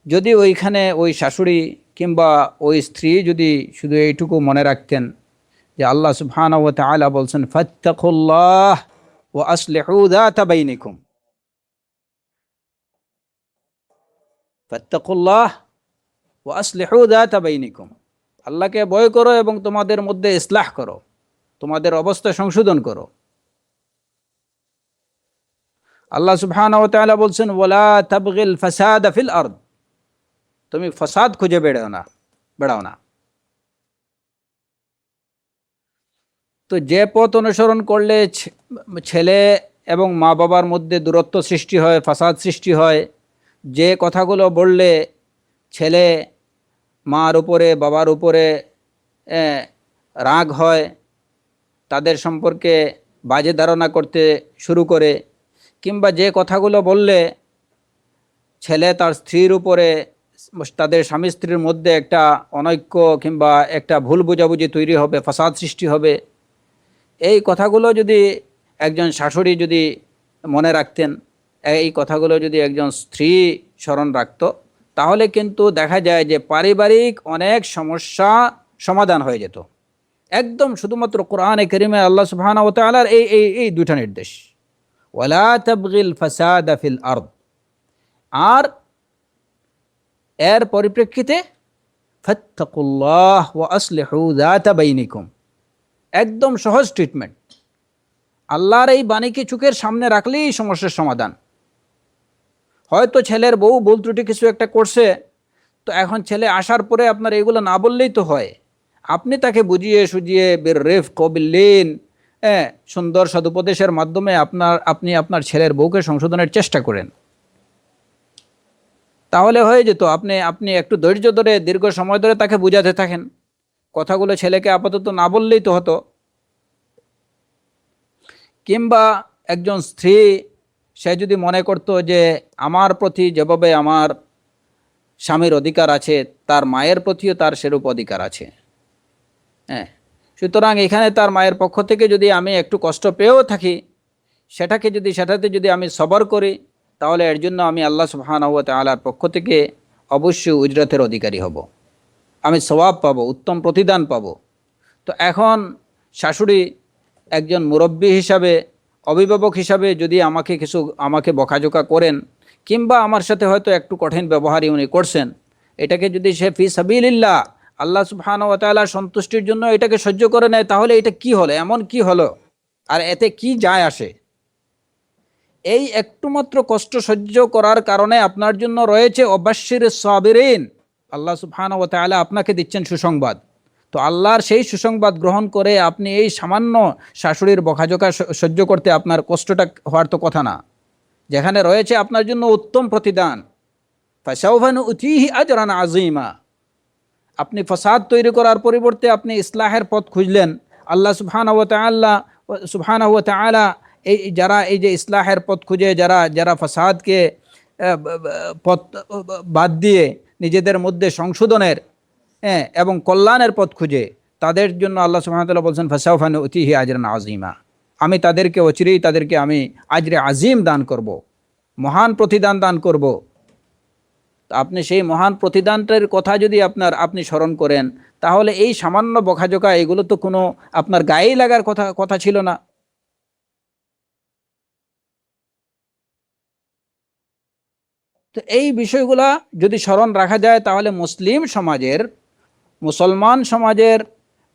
যদি ওইখানে ওই শাশুড়ি কিংবা ওই স্ত্রী যদি শুধু এইটুকু মনে রাখতেন যে আল্লাহ সুবহানাহু ওয়া তাআলা বলছেন ফাত্তাকুল্লাহ ওয়া আসলিহু যাতা বাইনিকুম, ফাত্তাকুল্লাহ ওয়া আসলিহু যাতা বাইনিকুম, আল্লাহকে ভয় করো এবং তোমাদের মধ্যে ইসলাহ করো, তোমাদের অবস্থা সংশোধন করো। আল্লাহ সুবহানাহু ওয়া তাআলা বলছেন ওয়ালা তাবগিল ফাসাদা ফিল আরদ, তুমি ফাসাদ খুঁজে বেড়াও না। তো যে পথ অনুসরণ করলে ছেলে এবং মা বাবার মধ্যে দূরত্ব সৃষ্টি হয়, ফাসাদ সৃষ্টি হয়, যে কথাগুলো বললে ছেলে মার উপরে বাবার উপরে রাগ হয়, তাদের সম্পর্কে বাজে ধারণা করতে শুরু করে, কিংবা যে কথাগুলো বললে ছেলে তার স্ত্রীর উপরে, তাদের স্বামী স্ত্রীর মধ্যে একটা অনৈক্য কিংবা একটা ভুল বোঝাবুঝি তৈরি হবে, ফাসাদ সৃষ্টি হবে, এই কথাগুলো যদি একজন শাশুড়ি যদি মনে রাখতেন, এই কথাগুলো যদি একজন স্ত্রী স্মরণ রাখত, তাহলে কিন্তু দেখা যায় যে পারিবারিক অনেক সমস্যা সমাধান হয়ে যেত। একদম শুধুমাত্র কোরআনে কারীমে আল্লাহ সুবহানাহু ওয়া তাআলার এই দুইটা নির্দেশ, ওয়ালা তাবগিল ফাসাদা ফিল আরদ, আর এর পরিপ্রেক্ষিতে ফাত্তাকুল্লাহ ওয়া আসলিহু যাতা বাইনিকুম, একদম সহজ ট্রিটমেন্ট। আল্লাহর এই বাণীকে চোখের সামনে রাখলেই সমস্যার সমাধান। হয়তো ছেলের বউ ভুল ত্রুটি কিছু একটা করছে, তো এখন ছেলে আসার পরে আপনার এগুলো না বললেই তো হয়, আপনি তাকে বুঝিয়ে সুজিয়ে বের রেফ কবিল্লিন, হ্যাঁ, সুন্দর সদুপদেশের মাধ্যমে আপনি আপনার ছেলের বউকে সংশোধনের চেষ্টা করেন, তাহলে হয়ে যেত। আপনি আপনি একটু ধৈর্য ধরে দীর্ঘ সময় ধরে তাকে বুঝাতে থাকেন, কথাগুলো ছেলেকে আপাতত না বললেই তো হতো। কিংবা একজন স্ত্রী, সে যদি মনে করতো যে আমার প্রতি যেভাবে আমার স্বামীর অধিকার আছে, তার মায়ের প্রতিও তার সেরূপ অধিকার আছে, হ্যাঁ, সুতরাং এখানে তার মায়ের পক্ষ থেকে যদি আমি একটু কষ্ট পেয়েও থাকি, সেটাতে যদি আমি সবর করি, তাহলে এর জন্য আমি আল্লাহ সুবহানাহু ওয়া তাআলার পক্ষ থেকে অবশ্যই উজরতের অধিকারী হব, আমি সওয়াব পাবো, উত্তম প্রতিদান পাবো। তো এখন শাশুড়ি একজন মুরব্বী হিসাবে, অভিভাবক হিসাবে যদি আমাকে বকাঝোকা করেন, কিংবা আমার সাথে হয়তো একটু কঠিন ব্যবহারই উনি করছেন, এটাকে যদি সে ফি সাবিলিল্লাহ, আল্লাহ সুবহানাহু ওয়া তাআলার সন্তুষ্টির জন্য এটাকে সহ্য করে নেয়, তাহলে এটা কি হলো, এমন কি হলো, আর এতে কি যায় আসে? এই একটুমাত্র কষ্ট সহ্য করার কারণে আপনার জন্য রয়েছে অবাশশির সাবিরিন, আল্লাহ সুবহানাহু ওয়া তাআলা আপনাকে দিচ্ছেন সুসংবাদ। তো আল্লাহর সেই সুসংবাদ গ্রহণ করে আপনি এই সামান্য শাশুড়ির বকাঝকা সহ্য করতে আপনার কষ্টটা হওয়ার তো কথা না, যেখানে রয়েছে আপনার জন্য উত্তম প্রতিদান। ফাসাউফা নু'তিহি আজরান আযীমা। আপনি ফাসাদ তৈরি করার পরিবর্তে আপনি ইসলাহের পথ খুঁজলেন, আল্লাহ সুবহানাহু ওয়া তাআলা এই যে ইসলাহের পথ খুঁজে যারা ফাসাদকে পথ বাদ দিয়ে নিজেদের মধ্যে সংশোধনের, হ্যাঁ, এবং কল্যাণের পথ খুঁজে, তাদের জন্য আল্লাহ সুবহানাহু ওয়া তাআলা বলছেন ফাসাউফা নু'তিহি আজরান আযীমা, আমি তাদেরকে অচিরেই তাদেরকে আমি আজরে আজিম দান করব, মহান প্রতিদান দান করব। আপনি সেই মহান প্রতিদানটার কথা যদি আপনি স্মরণ করেন, তাহলে এই সামান্য বকাঝকা এগুলো তো কোনো আপনার গায়েই লাগার কথা ছিল না। তো এই বিষয়গুলা যদি স্মরণ রাখা যায়, তাহলে মুসলমান সমাজের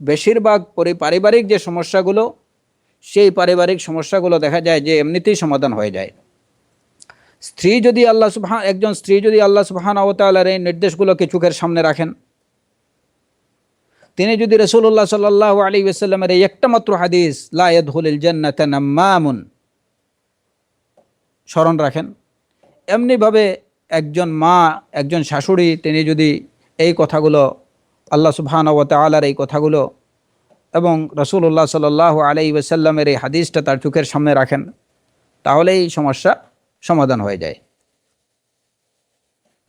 বেশিরভাগ পারিবারিক যে সমস্যাগুলো, সেই পারিবারিক সমস্যাগুলো দেখা যায় যে এমনিতেই সমাধান হয়ে যায়। একজন স্ত্রী যদি আল্লাহ সুবহানাহু ওয়া তাআলার এই নির্দেশগুলোকে চোখের সামনে রাখেন, তিনি যদি রাসূলুল্লাহ সাল্লাল্লাহু আলাইহি ওয়াসাল্লামের এই একটা মাত্র হাদিস লা ইয়াদখুলুল জান্নাতা নাম্মামুন স্মরণ রাখেন, এমনিভাবে একজন শাশুড়ি, তিনি যদি এই কথাগুলো, আল্লাহ সুবহানাহু ওয়া তাআলার এই কথাগুলো এবং রাসূলুল্লাহ সাল্লাল্লাহু আলাইহি ওয়াসাল্লামের এই হাদিসটা তার চোখের সামনে রাখেন, তাহলে এই সমস্যা সমাধান হয়ে যায়।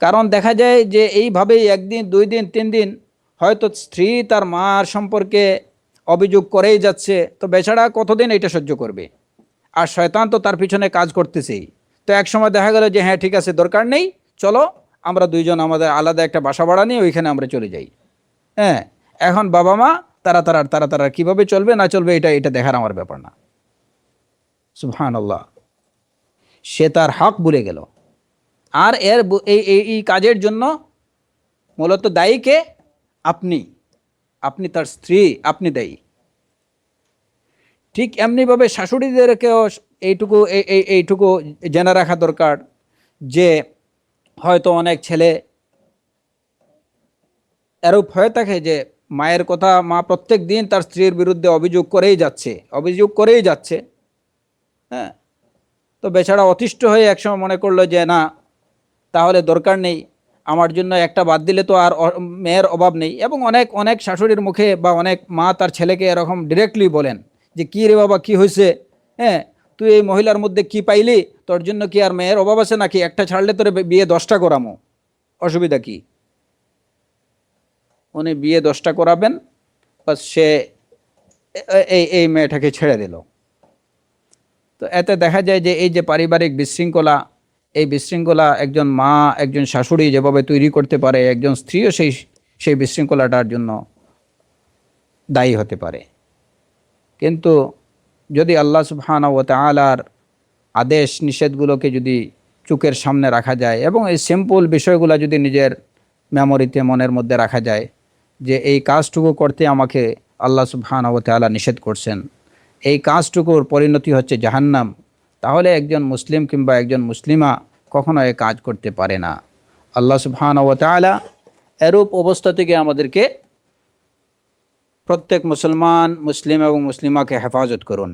কারণ দেখা যায় যে এইভাবেই একদিন, 2 দিন, 3 দিন হয়তো স্ত্রী তার মার সম্পর্কে অভিযোগ করেই যাচ্ছে, তো বেচারা কতদিন এটা সহ্য করবে? আর শয়তান তো তার পিছনে কাজ করতেছেই। তো এক সময় দেখা গেল যে হ্যাঁ ঠিক আছে, দরকার নেই, চলো আমরা 2 জন আমাদের আলাদা একটা বাসা ভাড়া নিয়ে ওইখানে আমরা চলে যাই। হ্যাঁ, এখন বাবা মা তারা কীভাবে চলবে না চলবে এটা দেখার আমার ব্যাপার না। সুবহানাল্লাহ, সে তার হক ভুলে গেল। আর এই কাজের জন্য মূলত দায়ী কে? আপনি তার স্ত্রী, আপনি দায়ী। ঠিক এমনিভাবে শাশুড়িদেরকেও এইটুকু জেনে রাখা দরকার যে হয়তো অনেক ছেলে এরূপ হয়ে থাকে যে মায়ের কথা, মা প্রত্যেক দিন তার স্ত্রীর বিরুদ্ধে অভিযোগ করেই যাচ্ছে। হ্যাঁ, তো বেচারা অতিষ্ঠ হয়ে একসময় মনে করলো যে না, তাহলে দরকার নেই, আমার জন্য একটা বাদ দিলে তো আর মেয়ের অভাব নেই। এবং অনেক শাশুড়ির মুখে বা অনেক মা তার ছেলেকে এরকম ডিরেক্টলি বলেন যে কী রে বাবা, কী হয়েছে, হ্যাঁ, তুই এই মহিলার মধ্যে কি পাইলি, তোর জন্য কি আর মেয়ের অভাব আছে নাকি? একটা ছাড়লে তোরে বিয়ে 10টা করামো, অসুবিধা কি? উনি বিয়ে 10টা করাবেন, বাস সে এই মেয়েটাকে ছেড়ে দিল। তো এতে দেখা যায় যে এই যে পারিবারিক বিশৃঙ্খলা, এই বিশৃঙ্খলা একজন মা, একজন শাশুড়ি যেভাবে তৈরি করতে পারে, একজন স্ত্রীও সেই বিশৃঙ্খলাটার জন্য দায়ী হতে পারে। কিন্তু যদি আল্লাহ সুবহানাহু ওয়া তাআলার আদেশ নিষেধগুলোকে যদি চোখের সামনে রাখা যায় এবং এই সিম্পল বিষয়গুলো যদি নিজের মেমোরিতে, মনের মধ্যে রাখা যায় যে এই কাজটুকু করতে আমাকে আল্লাহ সুবহানাহু ওয়া তাআলা নিষেধ করছেন, এই কাজটুকুর পরিণতি হচ্ছে জাহান্নাম, তাহলে একজন মুসলিম কিংবা একজন মুসলিমা কখনো এই কাজ করতে পারে না। আল্লাহ সুবহানাহু ওয়া তাআলা এরূপ অবস্থা থেকে আমাদেরকে প্রত্যেক মুসলমান, মুসলিম এবং মুসলিমাকে হেফাজত করুন।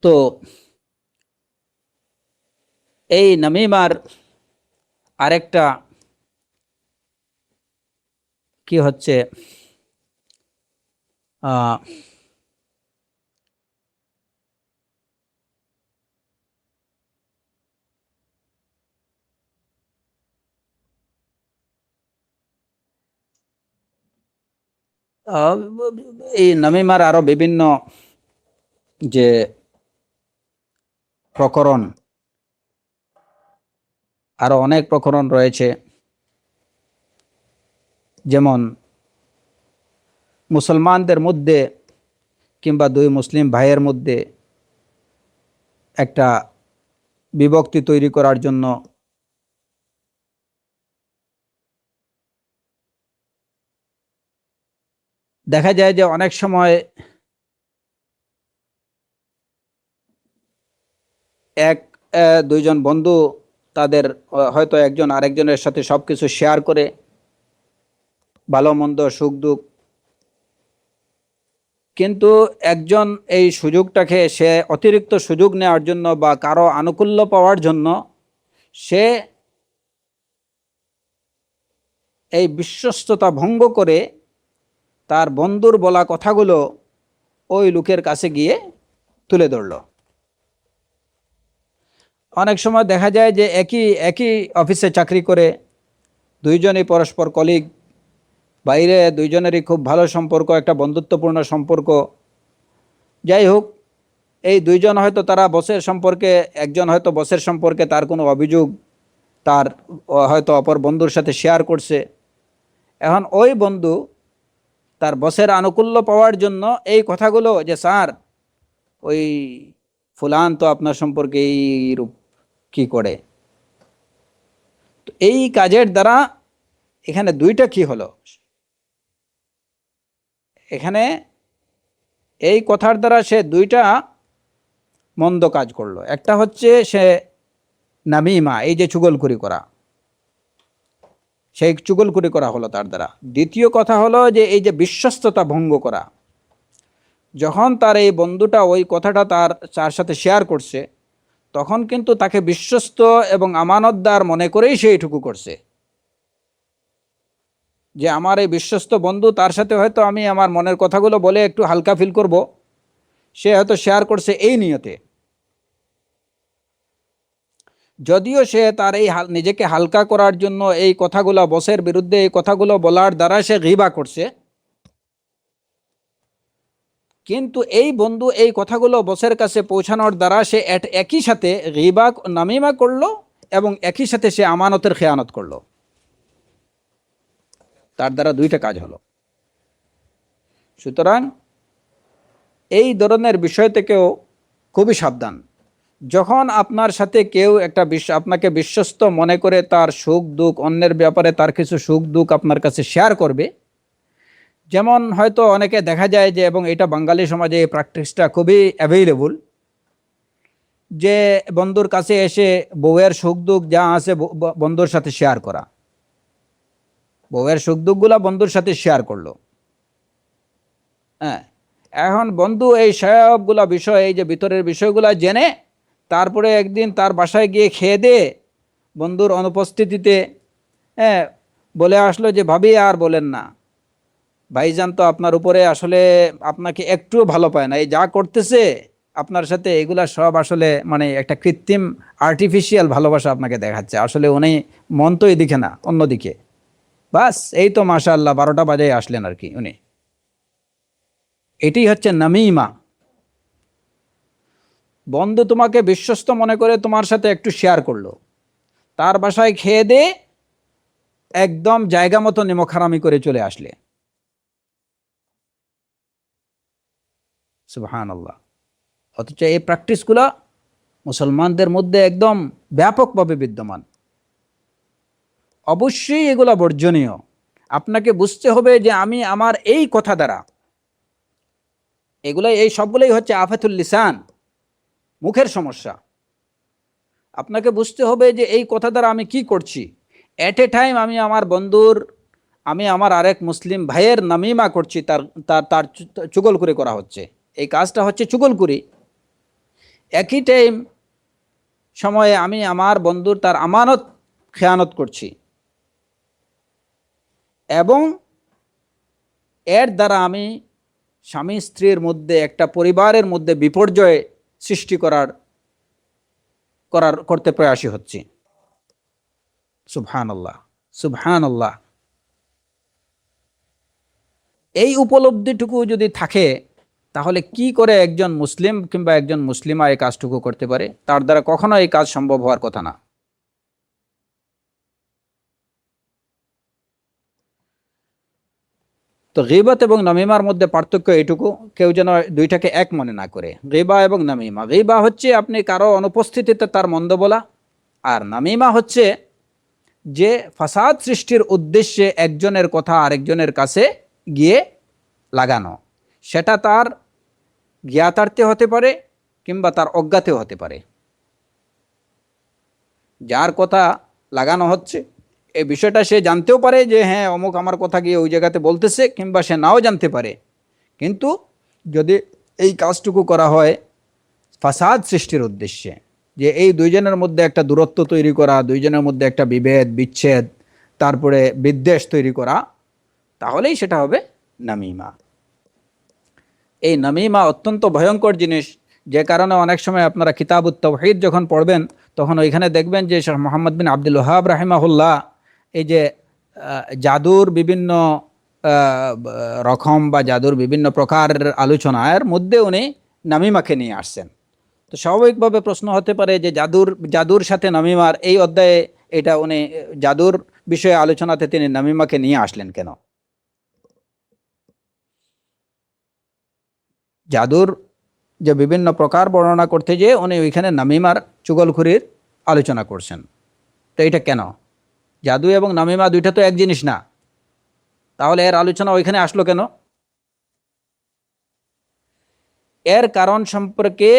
তো এই নামিমার আরেকটা কি হচ্ছে, এই নামিমার আরো বিভিন্ন যে প্রকরণ, আরো অনেক প্রকরণ রয়েছে। যেমন মুসলমানদের মধ্যে কিংবা দুই মুসলিম ভাইয়ের মধ্যে একটা বিভক্তি তৈরি করার জন্য দেখা যায় যে অনেক সময় দুইজন বন্ধু তাদের হয়তো একজন আরেকজনের সাথে সবকিছু শেয়ার করে, ভালো মন্দ, সুখ দুঃখ, কিন্তু একজন এই সুযোগটাকে সে অতিরিক্ত সুযোগ নেওয়ার জন্য বা কারো আনুকূল্য পাওয়ার জন্য সে এই বিশ্বস্ততা ভঙ্গ করে তার বন্ধুর বলা কথাগুলো ওই লোকের কাছে গিয়ে তুলে ধরল। অনেক সময় দেখা যায় যে একই একই অফিসে চাকরি করে, দুইজনই পরস্পর কলিগ, বাইরে দুইজনেরই খুব ভালো সম্পর্ক, একটা বন্ধুত্বপূর্ণ সম্পর্ক। যাই হোক, এই দুইজন হয়তো তারা বসের সম্পর্কে, একজন হয়তো বসের সম্পর্কে তার কোনো অভিযোগ তার হয়তো অপর বন্ধুর সাথে শেয়ার করছে। এখন ওই বন্ধু তার বসের আনুকূল্য পাওয়ার জন্য এই কথাগুলো, যে স্যার ওই ফুলান তো আপনার সম্পর্কে এইরূপ কি করে, তো এই কাজের দ্বারা এখানে দুইটা কি হলো, এখানে এই কথার দ্বারা সে দুইটা মন্দ কাজ করলো। একটা হচ্ছে সে নামিমা, এই যে চুগলখড়ি করা, সেই চুগলখড়ি করা হলো তার দ্বারা। দ্বিতীয় কথা হলো যে এই যে বিশ্বস্ততা ভঙ্গ করা, যখন তার এই বন্ধুটা ওই কথাটা তার সাথে শেয়ার করছে, তখন কিন্তু তাকে বিশ্বস্ত এবং আমানতদার মনে করেই সে এইটুকু করছে, যে আমার এই বিশ্বস্ত বন্ধু, তার সাথে হয়তো আমি আমার মনের কথাগুলো বলে একটু হালকা ফিল করব, সে হয়তো শেয়ার করছে এই নিয়তে। যদিও সে তার এই নিজেকে হালকা করার জন্য এই কথাগুলো, বসের বিরুদ্ধে এই কথাগুলো বলার দ্বারা সে গীবা করছে, কিন্তু এই বন্ধু এই কথাগুলো বসের কাছে পৌঁছানোর দ্বারা সে একই সাথে গীবা, নামিমা করলো এবং একই সাথে সে আমানতের খেয়ানত করলো। তার দ্বারা দুইটা কাজ হলো। সুতরাং এই ধরনের বিষয় থেকেও খুবই সাবধান। যখন আপনার সাথে কেউ একটা আপনাকে বিশ্বস্ত মনে করে তার সুখ দুঃখ, অন্যের ব্যাপারে তার কিছু সুখ দুঃখ আপনার কাছে শেয়ার করবে, যেমন হয়তো অনেকে দেখা যায় যে, এবং এটা বাঙালি সমাজে এই প্র্যাকটিসটা খুবই অ্যাভেইলেবল, যে বন্ধুর কাছে এসে বউয়ের সুখ দুঃখ যা আছে বন্ধুর সাথে শেয়ার করা, বউয়ের সুখ দুঃখগুলা বন্ধুর সাথে শেয়ার করলো। হ্যাঁ, এখন বন্ধু এই সবগুলা বিষয়, এই যে ভিতরের বিষয়গুলা জেনে তারপরে একদিন তার বাসায় গিয়ে খেয়ে দিয়ে বন্ধুর অনুপস্থিতিতে বলে আসলো যে ভাবি আর বলেন না, ভাইজান তো আপনার উপরে আসলে আপনাকে একটুও ভালো পায় না, এই যা করতেছে আপনার সাথে এগুলা সব আসলে মানে একটা কৃত্রিম আর্টিফিশিয়াল ভালোবাসা আপনাকে দেখাচ্ছে, আসলে উনি মন তো এদিকে না অন্যদিকে, বাস এই তো মাশাআল্লাহ 12টা বাজায় আসলেন আর কি উনি। এটি হচ্ছে নামিমা। বন্ধু তোমাকে বিশ্বস্ত মনে করে তোমার সাথে একটু শেয়ার করলো, তার বাসায় খেয়ে দিয়ে একদম জায়গা মতো নিমখারামি করে চলে আসলে, সুবহানাল্লাহ। অথচ এই প্র্যাকটিসগুলো মুসলমানদের মধ্যে একদম ব্যাপকভাবে বিদ্যমান। অবশ্যই এগুলো বর্জনীয়। আপনাকে বুঝতে হবে যে আমি আমার এই কথা দ্বারা, এগুলাই এই সবগুলোই হচ্ছে আফাতুল লিসান, মুখের সমস্যা। আপনাকে বুঝতে হবে যে এই কথা দ্বারা আমি কি করছি। অ্যাট এ টাইম আমি আমার আরেক মুসলিম ভাইয়ের নামিমা করছি, তার তার তার চুগলখুরি করা হচ্ছে, এই কাজটা হচ্ছে চুগলখুরি। একই টাইম সময়ে আমি আমার বন্ধুর তার আমানত খেয়ানত করছি, এবং এর দ্বারা আমি স্বামী স্ত্রীর মধ্যে, একটা পরিবারের মধ্যে বিপর্যয় সৃষ্টি করতে প্রয়াসী হচ্ছি। সুবহানাল্লাহ, সুবহানাল্লাহ। এই উপলব্ধিটুকু যদি থাকে, তাহলে কি করে একজন মুসলিম কিংবা একজন মুসলিমা এই কাজটুকু করতে পারে? তার দ্বারা কখনো এই কাজ সম্ভব হওয়ার কথা না। তো গীবত এবং নামিমার মধ্যে পার্থক্য এইটুকু, কেউ যেন দুইটাকে এক মনে না করে। গীবা এবং নামিমা, গীবা হচ্ছে আপনি কারো অনুপস্থিতিতে তার মন্দ বলা, আর নামিমা হচ্ছে যে ফাসাদ সৃষ্টির উদ্দেশ্যে একজনের কথা আরেকজনের কাছে গিয়ে লাগানো। সেটা তার জ্ঞাতার্থে হতে পারে কিংবা তার অজ্ঞাতেও হতে পারে। যার কথা লাগানো হচ্ছে এই বিষয়টা সে জানতেও পারে যে হ্যাঁ অমুক আমার কথা গিয়ে ওই জায়গাতে বলতেছে, কিংবা সে নাও জানতে পারে। কিন্তু যদি এই কাজটুকু করা হয় ফাসাদ সৃষ্টির উদ্দেশ্যে, যে এই দুইজনের মধ্যে একটা দূরত্ব তৈরি করা, দুইজনের মধ্যে একটা বিভেদ বিচ্ছেদ, তারপরে বিদ্বেষ তৈরি করা, তাহলেই সেটা হবে নামিমা। এই নামিমা অত্যন্ত ভয়ঙ্কর জিনিস, যে কারণে অনেক সময় আপনারা কিতাবুত তাওহীদ যখন পড়বেন, তখন ওইখানে দেখবেন যে শেখ মোহাম্মদ বিন আব্দুল ওয়াহাব রাহিমাহুল্লাহ এই যে জাদুর বিভিন্ন রকম বা জাদুর বিভিন্ন প্রকারের আলোচনার মধ্যে উনি নামিমাকে নিয়ে আসছেন। তো স্বাভাবিকভাবে প্রশ্ন হতে পারে যে জাদুর সাথে নামিমার এই অধ্যায়ে এটা উনি জাদুর বিষয়ে আলোচনাতে তিনি নামিমাকে নিয়ে আসলেন কেন? জাদুর যে বিভিন্ন প্রকার বর্ণনা করতে যেয়ে উনি ওইখানে নামিমার চুগলখুরির আলোচনা করছেন। তো এটা কেন? জাদু এবং নামিমা দুইটা তো এক জিনিস না, তাহলে এর আলোচনা ওইখানে আসলো কেন? এর কারণ সম্পর্কে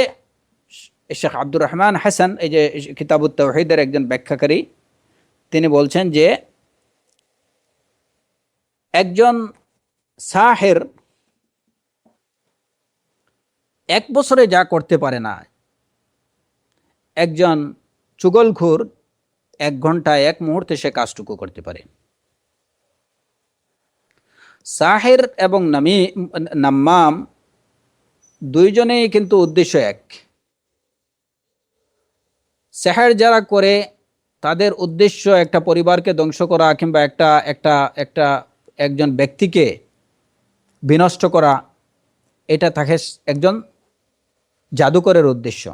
শেখ আব্দুর রহমান হাসান, এই যে কিতাবুত তাওহীদের একজন ব্যাখ্যাকারী, তিনি বলছেন যে একজন সাহের এক বছরে যা করতে পারে না, একজন চুগলখোর 1 ঘন্টায় 1 মুহূর্তে সে কাজটুকু করতে পারে। সাহের এবং নাম্মাম দুইজনেই কিন্তু উদ্দেশ্য এক। সেহের যারা করে তাদের উদ্দেশ্য একটা পরিবারকে ধ্বংস করা, কিংবা একটা একজন ব্যক্তিকে বিনষ্ট করা, এটা থাকে একজন জাদুকরের উদ্দেশ্য।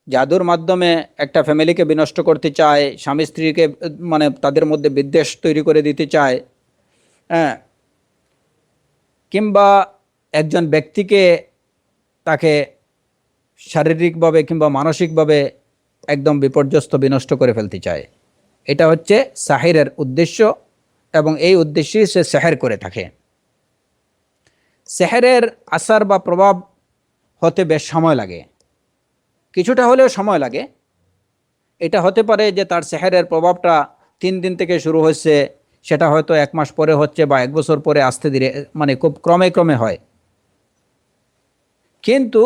জাদুর মাধ্যমে একটা ফ্যামিলিকে বিনষ্ট করতে চায়, স্বামী স্ত্রীকে মানে তাদের মধ্যে বিদ্বেষ তৈরি করে দিতে চায়, হ্যাঁ, কিংবা একজন ব্যক্তিকে তাকে শারীরিকভাবে কিংবা মানসিকভাবে একদম বিপর্যস্ত বিনষ্ট করে ফেলতে চায়। এটা হচ্ছে সাহিরের উদ্দেশ্য, এবং এই উদ্দেশ্যেই সে সেহের করে থাকে। সেহেরের আসার বা প্রভাব হতে বেশ সময় লাগে, কিছুটা হলেও সময় লাগে। এটা হতে পারে যে তার সেহেরের প্রভাবটা 3 দিন থেকে শুরু হচ্ছে, সেটা হয়তো 1 মাস পরে হচ্ছে, বা 1 বছর পরে আস্তে ধীরে, মানে খুব ক্রমে ক্রমে হয়। কিন্তু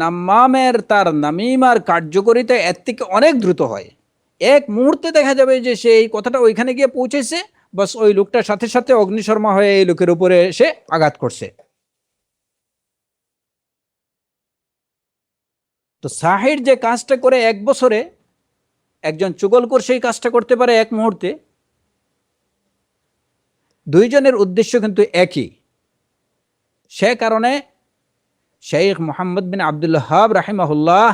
নাম্মামের তার নামিমার কার্যকরিতা এর থেকে অনেক দ্রুত হয়। 1 মুহূর্তে দেখা যাবে যে সে এই কথাটা ওইখানে গিয়ে পৌঁছেছে, বাস ওই লোকটার সাথে সাথে অগ্নিশর্মা হয়ে এই লোকের উপরে এসে আঘাত করছে। তো সাহির যে কাজটা করে 1 বছরে, একজন চুগলখোর সেই কাজটা করতে পারে 1 মুহূর্তে। দুইজনের উদ্দেশ্য কিন্তু একই। সে কারণে শেখ মোহাম্মদ বিন আব্দুল ওয়াহাব রাহিমাহুল্লাহ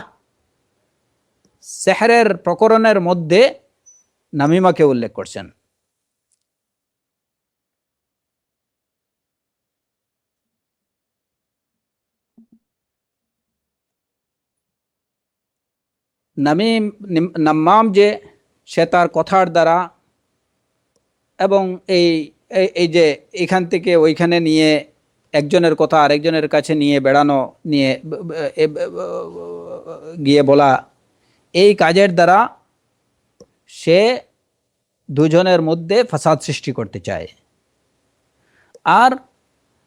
সেহরের প্রকরণের মধ্যে নামিমাকে উল্লেখ করছেন। নাম্মাম যে সে তার কথার দ্বারা, এবং এই এই যে এখান থেকে ওইখানে নিয়ে একজনের কথা আরেকজনের কাছে নিয়ে বেড়ানো, নিয়ে গিয়ে বলা, এই কাজের দ্বারা সে দুজনের মধ্যে ফাসাদ সৃষ্টি করতে চায়। আর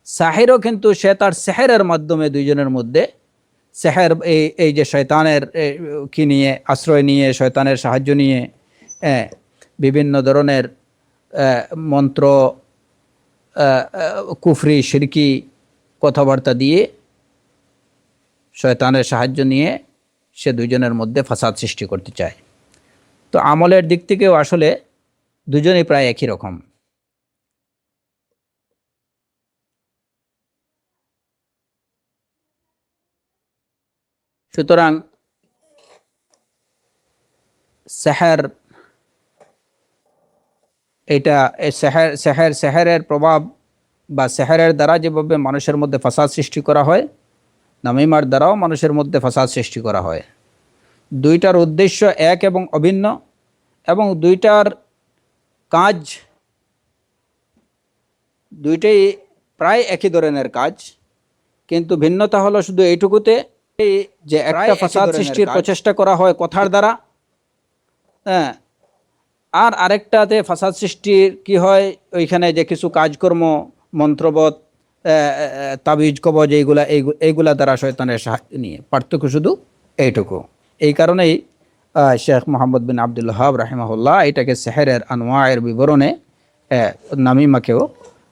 সাহিরও কিন্তু সে তার সেহেরের মাধ্যমে দুইজনের মধ্যে সেহের, এই যে শয়তানের কি নিয়ে আশ্রয় নিয়ে, শয়তানের সাহায্য নিয়ে বিভিন্ন ধরনের মন্ত্র, কুফরি শিরকি কথাবার্তা দিয়ে, শয়তানের সাহায্য নিয়ে সে দুইজনের মধ্যে ফাসাদ সৃষ্টি করতে চায়। তো আমলের দিক থেকেও আসলে দুজনেই প্রায় একই রকম। সুতরাং সেহের, এটা সেহেরের প্রভাব বা সেহেরের দ্বারা যেভাবে মানুষের মধ্যে ফাসাদ সৃষ্টি করা হয়, নামিমার দ্বারাও মানুষের মধ্যে ফাসাদ সৃষ্টি করা হয়। দুইটার উদ্দেশ্য এক এবং অভিন্ন, এবং দুইটার কাজ দুইটাই প্রায় একই ধরনের কাজ, কিন্তু ভিন্নতা হলো শুধু এইটুকুতে যে একটা ফাসাদ সৃষ্টির প্রচেষ্টা করা হয় কথার দ্বারা, হ্যাঁ, আর আরেকটাতে ফাসাদ সৃষ্টির কি হয়, ওইখানে যে কিছু কাজকর্ম, মন্ত্রবত, তাবিজ কবজ, এইগুলা দ্বারা শয়তানের সাহায্য নিয়ে। পার্থক্য শুধু এইটুকু। এই কারণেই শেখ মোহাম্মদ বিন আব্দুল ওয়াহাব রাহিমাহুল্লাহ এটাকে সেহেরের আনওয়ায়ের বিবরণে নামিমাকেও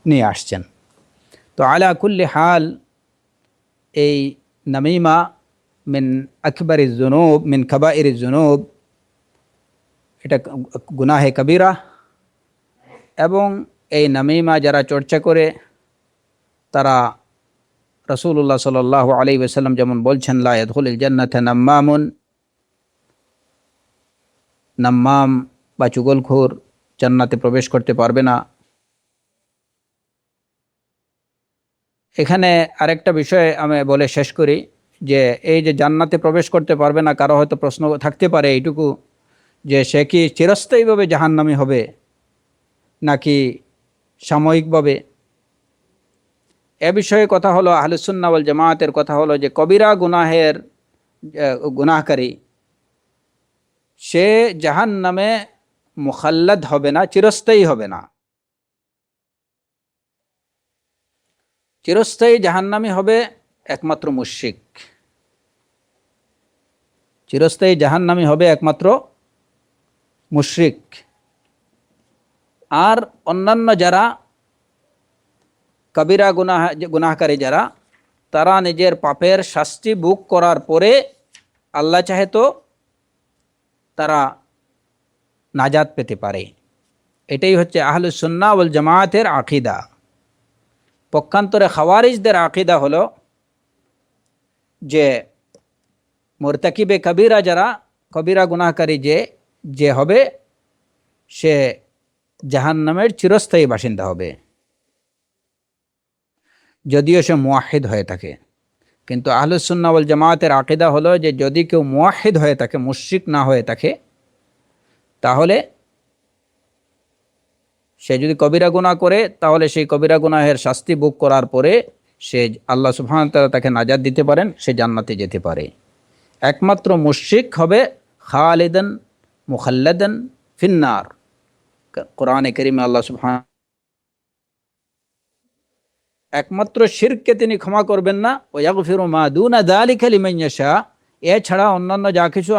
নিয়ে আসছেন। তো আলা কুল্লি হাল, এই নামিমা মিন আকবরিজ জুনুব, মিন কাবাইরিজ জুনুব, এটা গুনাহে কবিরা। এবং এই নামিমা যারা চর্চা করে তারা রাসূলুল্লাহ সাল্লাল্লাহু আলাইহি ওয়াসাল্লাম যেমন বলছেন, লা ইয়াদখুলুল জান্নাতা নাম্মামুন, নাম্মাম বা চুগলখোর জান্নাতে প্রবেশ করতে পারবে না। এখানে আরেকটা বিষয় আমি বলে শেষ করি, যে এই যে জান্নাতে প্রবেশ করতে পারবে না, কারো হয়তো প্রশ্ন থাকতে পারে এইটুকু, যে সে কি চিরস্থায়ীভাবে জাহান্নামী হবে নাকি সাময়িকভাবে। এ বিষয়ে কথা হলো, আহলুস সুন্নাহ ওয়াল জামাতের কথা হলো যে কবিরা গুনাহকারী সে জাহান্নামে মুখাল্লাদ হবে না, চিরস্থায়ী হবে না। চিরস্থায়ী জাহান্নামী হবে একমাত্র মুশরিক, চিরস্থায়ী জাহান্নামী হবে একমাত্র মুশরিক। আর অন্যান্য যারা কবিরা গুনাহকারী যারা, তারা নিজের পাপের শাস্তি ভোগ করার পরে আল্লাহ চাহে তো তারা নাজাত পেতে পারে। এটাই হচ্ছে আহলুস সুন্নাহ ওয়াল জামাতের আকীদা। পক্ষান্তরে খাওয়ারিজদের আকীদা হলো যে মুরতাকিবে কবিরা যারা, কবিরা গুনাহকারী যে হবে, সে জাহান্নামের চিরস্থায়ী বাসিন্দা হবে, যদিও সে মুওয়াহিদ হয়ে থাকে। কিন্তু আহলুস সুন্নাহ ওয়াল জামাতের আকীদা হলো যে যদি কেউ মুওয়াহিদ হয়ে থাকে, মুশরিক না হয়ে থাকে, তাহলে সে যদি কবিরা গুনাহ করে, তাহলে সেই কবিরা গুনাহের শাস্তি ভোগ করার পরে সে আল্লাহ সুবহানাহু ওয়া তাআলা তাকে নাজাত দিতে পারেন, সে জান্নাতে যেতে পারে। একমাত্র মুশরিক হবে খালিদান মুখাল্লাদান ফিন্নার। কোরআনে কারীমে আল্লাহ সুবহানাহু, একমাত্র শিরককে তিনি ক্ষমা করবেন না, ওয়া ইয়াগফিরু মা দুনা যালিকা লিমান ইয়াশা, এছাড়া অন্যান্য যা কিছু।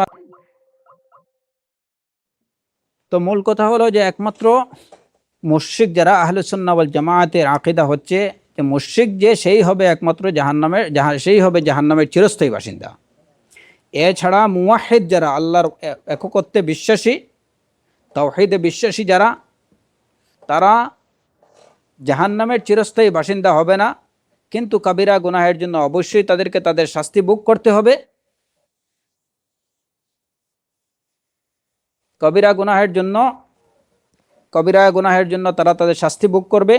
তো মূল কথা হলো যে একমাত্র মুশরিক যারা, আহলুস সুন্নাহ ওয়াল জামাতের আকীদা হচ্ছে যে মুশরিক যে সেই হবে একমাত্র সেই হবে জাহান্নামের চিরস্থায়ী বাসিন্দা। এছাড়া মুওয়াহিদ যারা, আল্লাহর একত্বে বিশ্বাসী, তাওহীদে বিশ্বাসী যারা, তারা জাহান্নামের চিরস্থায়ী বাসিন্দা হবে না, কিন্তু কবিরা গুনাহের জন্য অবশ্যই তাদেরকে তাদের শাস্তি ভোগ করতে হবে। কবিরা গুনাহের জন্য তারা তাদের শাস্তি ভোগ করবে,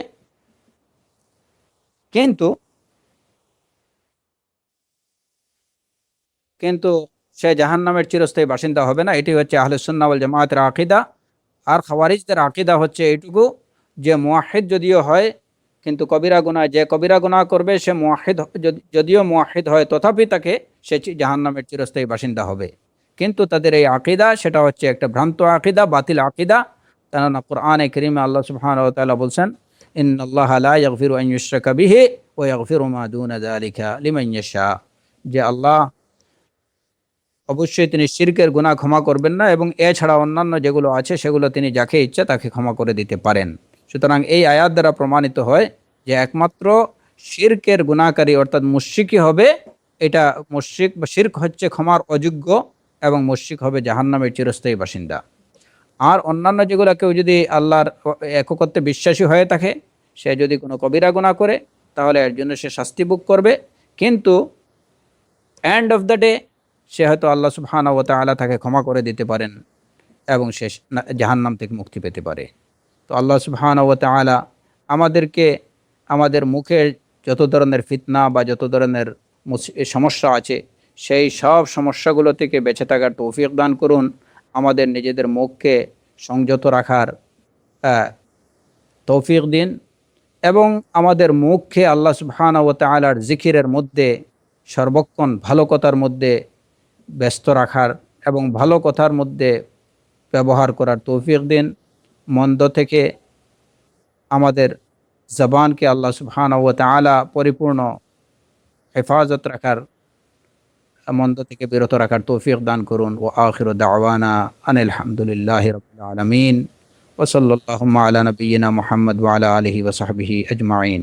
কিন্তু সে জাহান্নামের চিরস্থায়ী বাসিন্দা হবে না। এটি হচ্ছে আহলুস সুন্নাহ ওয়াল জামাতের আকীদা। আর খাওয়ারিজদের আকীদা হচ্ছে এইটুকু, যে মুওয়াহিদ যদিও হয় কিন্তু কবিরা গুনাহ, যে কবিরা গুনাহ করবে সে মুওয়াহিদ, যদিও মুওয়াহিদ হয় তথাপি তাকে সে জাহান্নামের চিরস্থায়ী বাসিন্দা হবে। কিন্তু তাদের এই আকীদা সেটা হচ্ছে একটা ভ্রান্ত আকীদা, বাতিল আকীদা। কেননা কোরআনে কারীমে আল্লাহ সুবহানাহু ওয়া তাআলা বলছেন, ইন্নাল্লাহা লা ইয়াগফিরু আন ইউশরাকা বিহি ওয়া ইয়াগফিরু মা দুনা যালিকা লিমান ইয়াশা, যে আল্লাহ অবশ্যই তিনি শিরকের গুনাহ ক্ষমা করবেন না, এবং এছাড়া অন্যান্য যেগুলো আছে সেগুলো তিনি যাকে ইচ্ছা তাকে ক্ষমা করে দিতে পারেন। সুতরাং এই আয়াত দ্বারা প্রমাণিত হয় যে একমাত্র শিরকের গুনাহকারী অর্থাৎ মুশরিকই হবে, এটা মুশরিক বা শিরক হচ্ছে ক্ষমার অযোগ্য, এবং মুশরিক হবে জাহান্নামের চিরস্থায়ী বাসিন্দা। আর অন্যান্য যেগুলো, কেউ যদি আল্লাহর একত্বে বিশ্বাসী হয়ে থাকে, সে যদি কোনো কবিরা গুনাহ করে তাহলে এর জন্য সে শাস্তি ভোগ করবে, কিন্তু এন্ড অফ দ্য ডে সে হয়তো আল্লাহ সুবহানাহু ওয়া তাআলা তাকে ক্ষমা করে দিতে পারেন এবং সে জাহান্নাম থেকে মুক্তি পেতে পারে। তো আল্লাহ সুবহানাহু ওয়া তাআলা আমাদেরকে আমাদের মুখে যত ধরনের ফিতনা বা যত ধরনের সমস্যা আছে সেই সব সমস্যাগুলো থেকে বেঁচে থাকার তৌফিক দান করুন। আমাদের নিজেদের মুখকে সংযত রাখার তৌফিক দিন, এবং আমাদের মুখকে আল্লাহ সুবহানাহু ওয়া তাআলার জিকিরের মধ্যে সর্বক্ষণ ভালো কথার মধ্যে ব্যস্ত রাখার এবং ভালো কথার মধ্যে ব্যবহার করার তৌফিক দিন। মন্দ থেকে আমাদের জবানকে আল্লাহ সুবহানাহু ওয়া তাআলা পরিপূর্ণ হেফাজত রাখার, মন্দ থেকে বিরত রাখার তৌফিক দান করুন। ওয়া আখিরু দাওয়ানা আনিল হামদুলিল্লাহি রাব্বিল আলামিন ওয়া সাল্লাল্লাহু আলা নাবিয়িনা মুহাম্মদ ওয়া আলা আলিহি ওয়া সাহবিহি আজমাইন।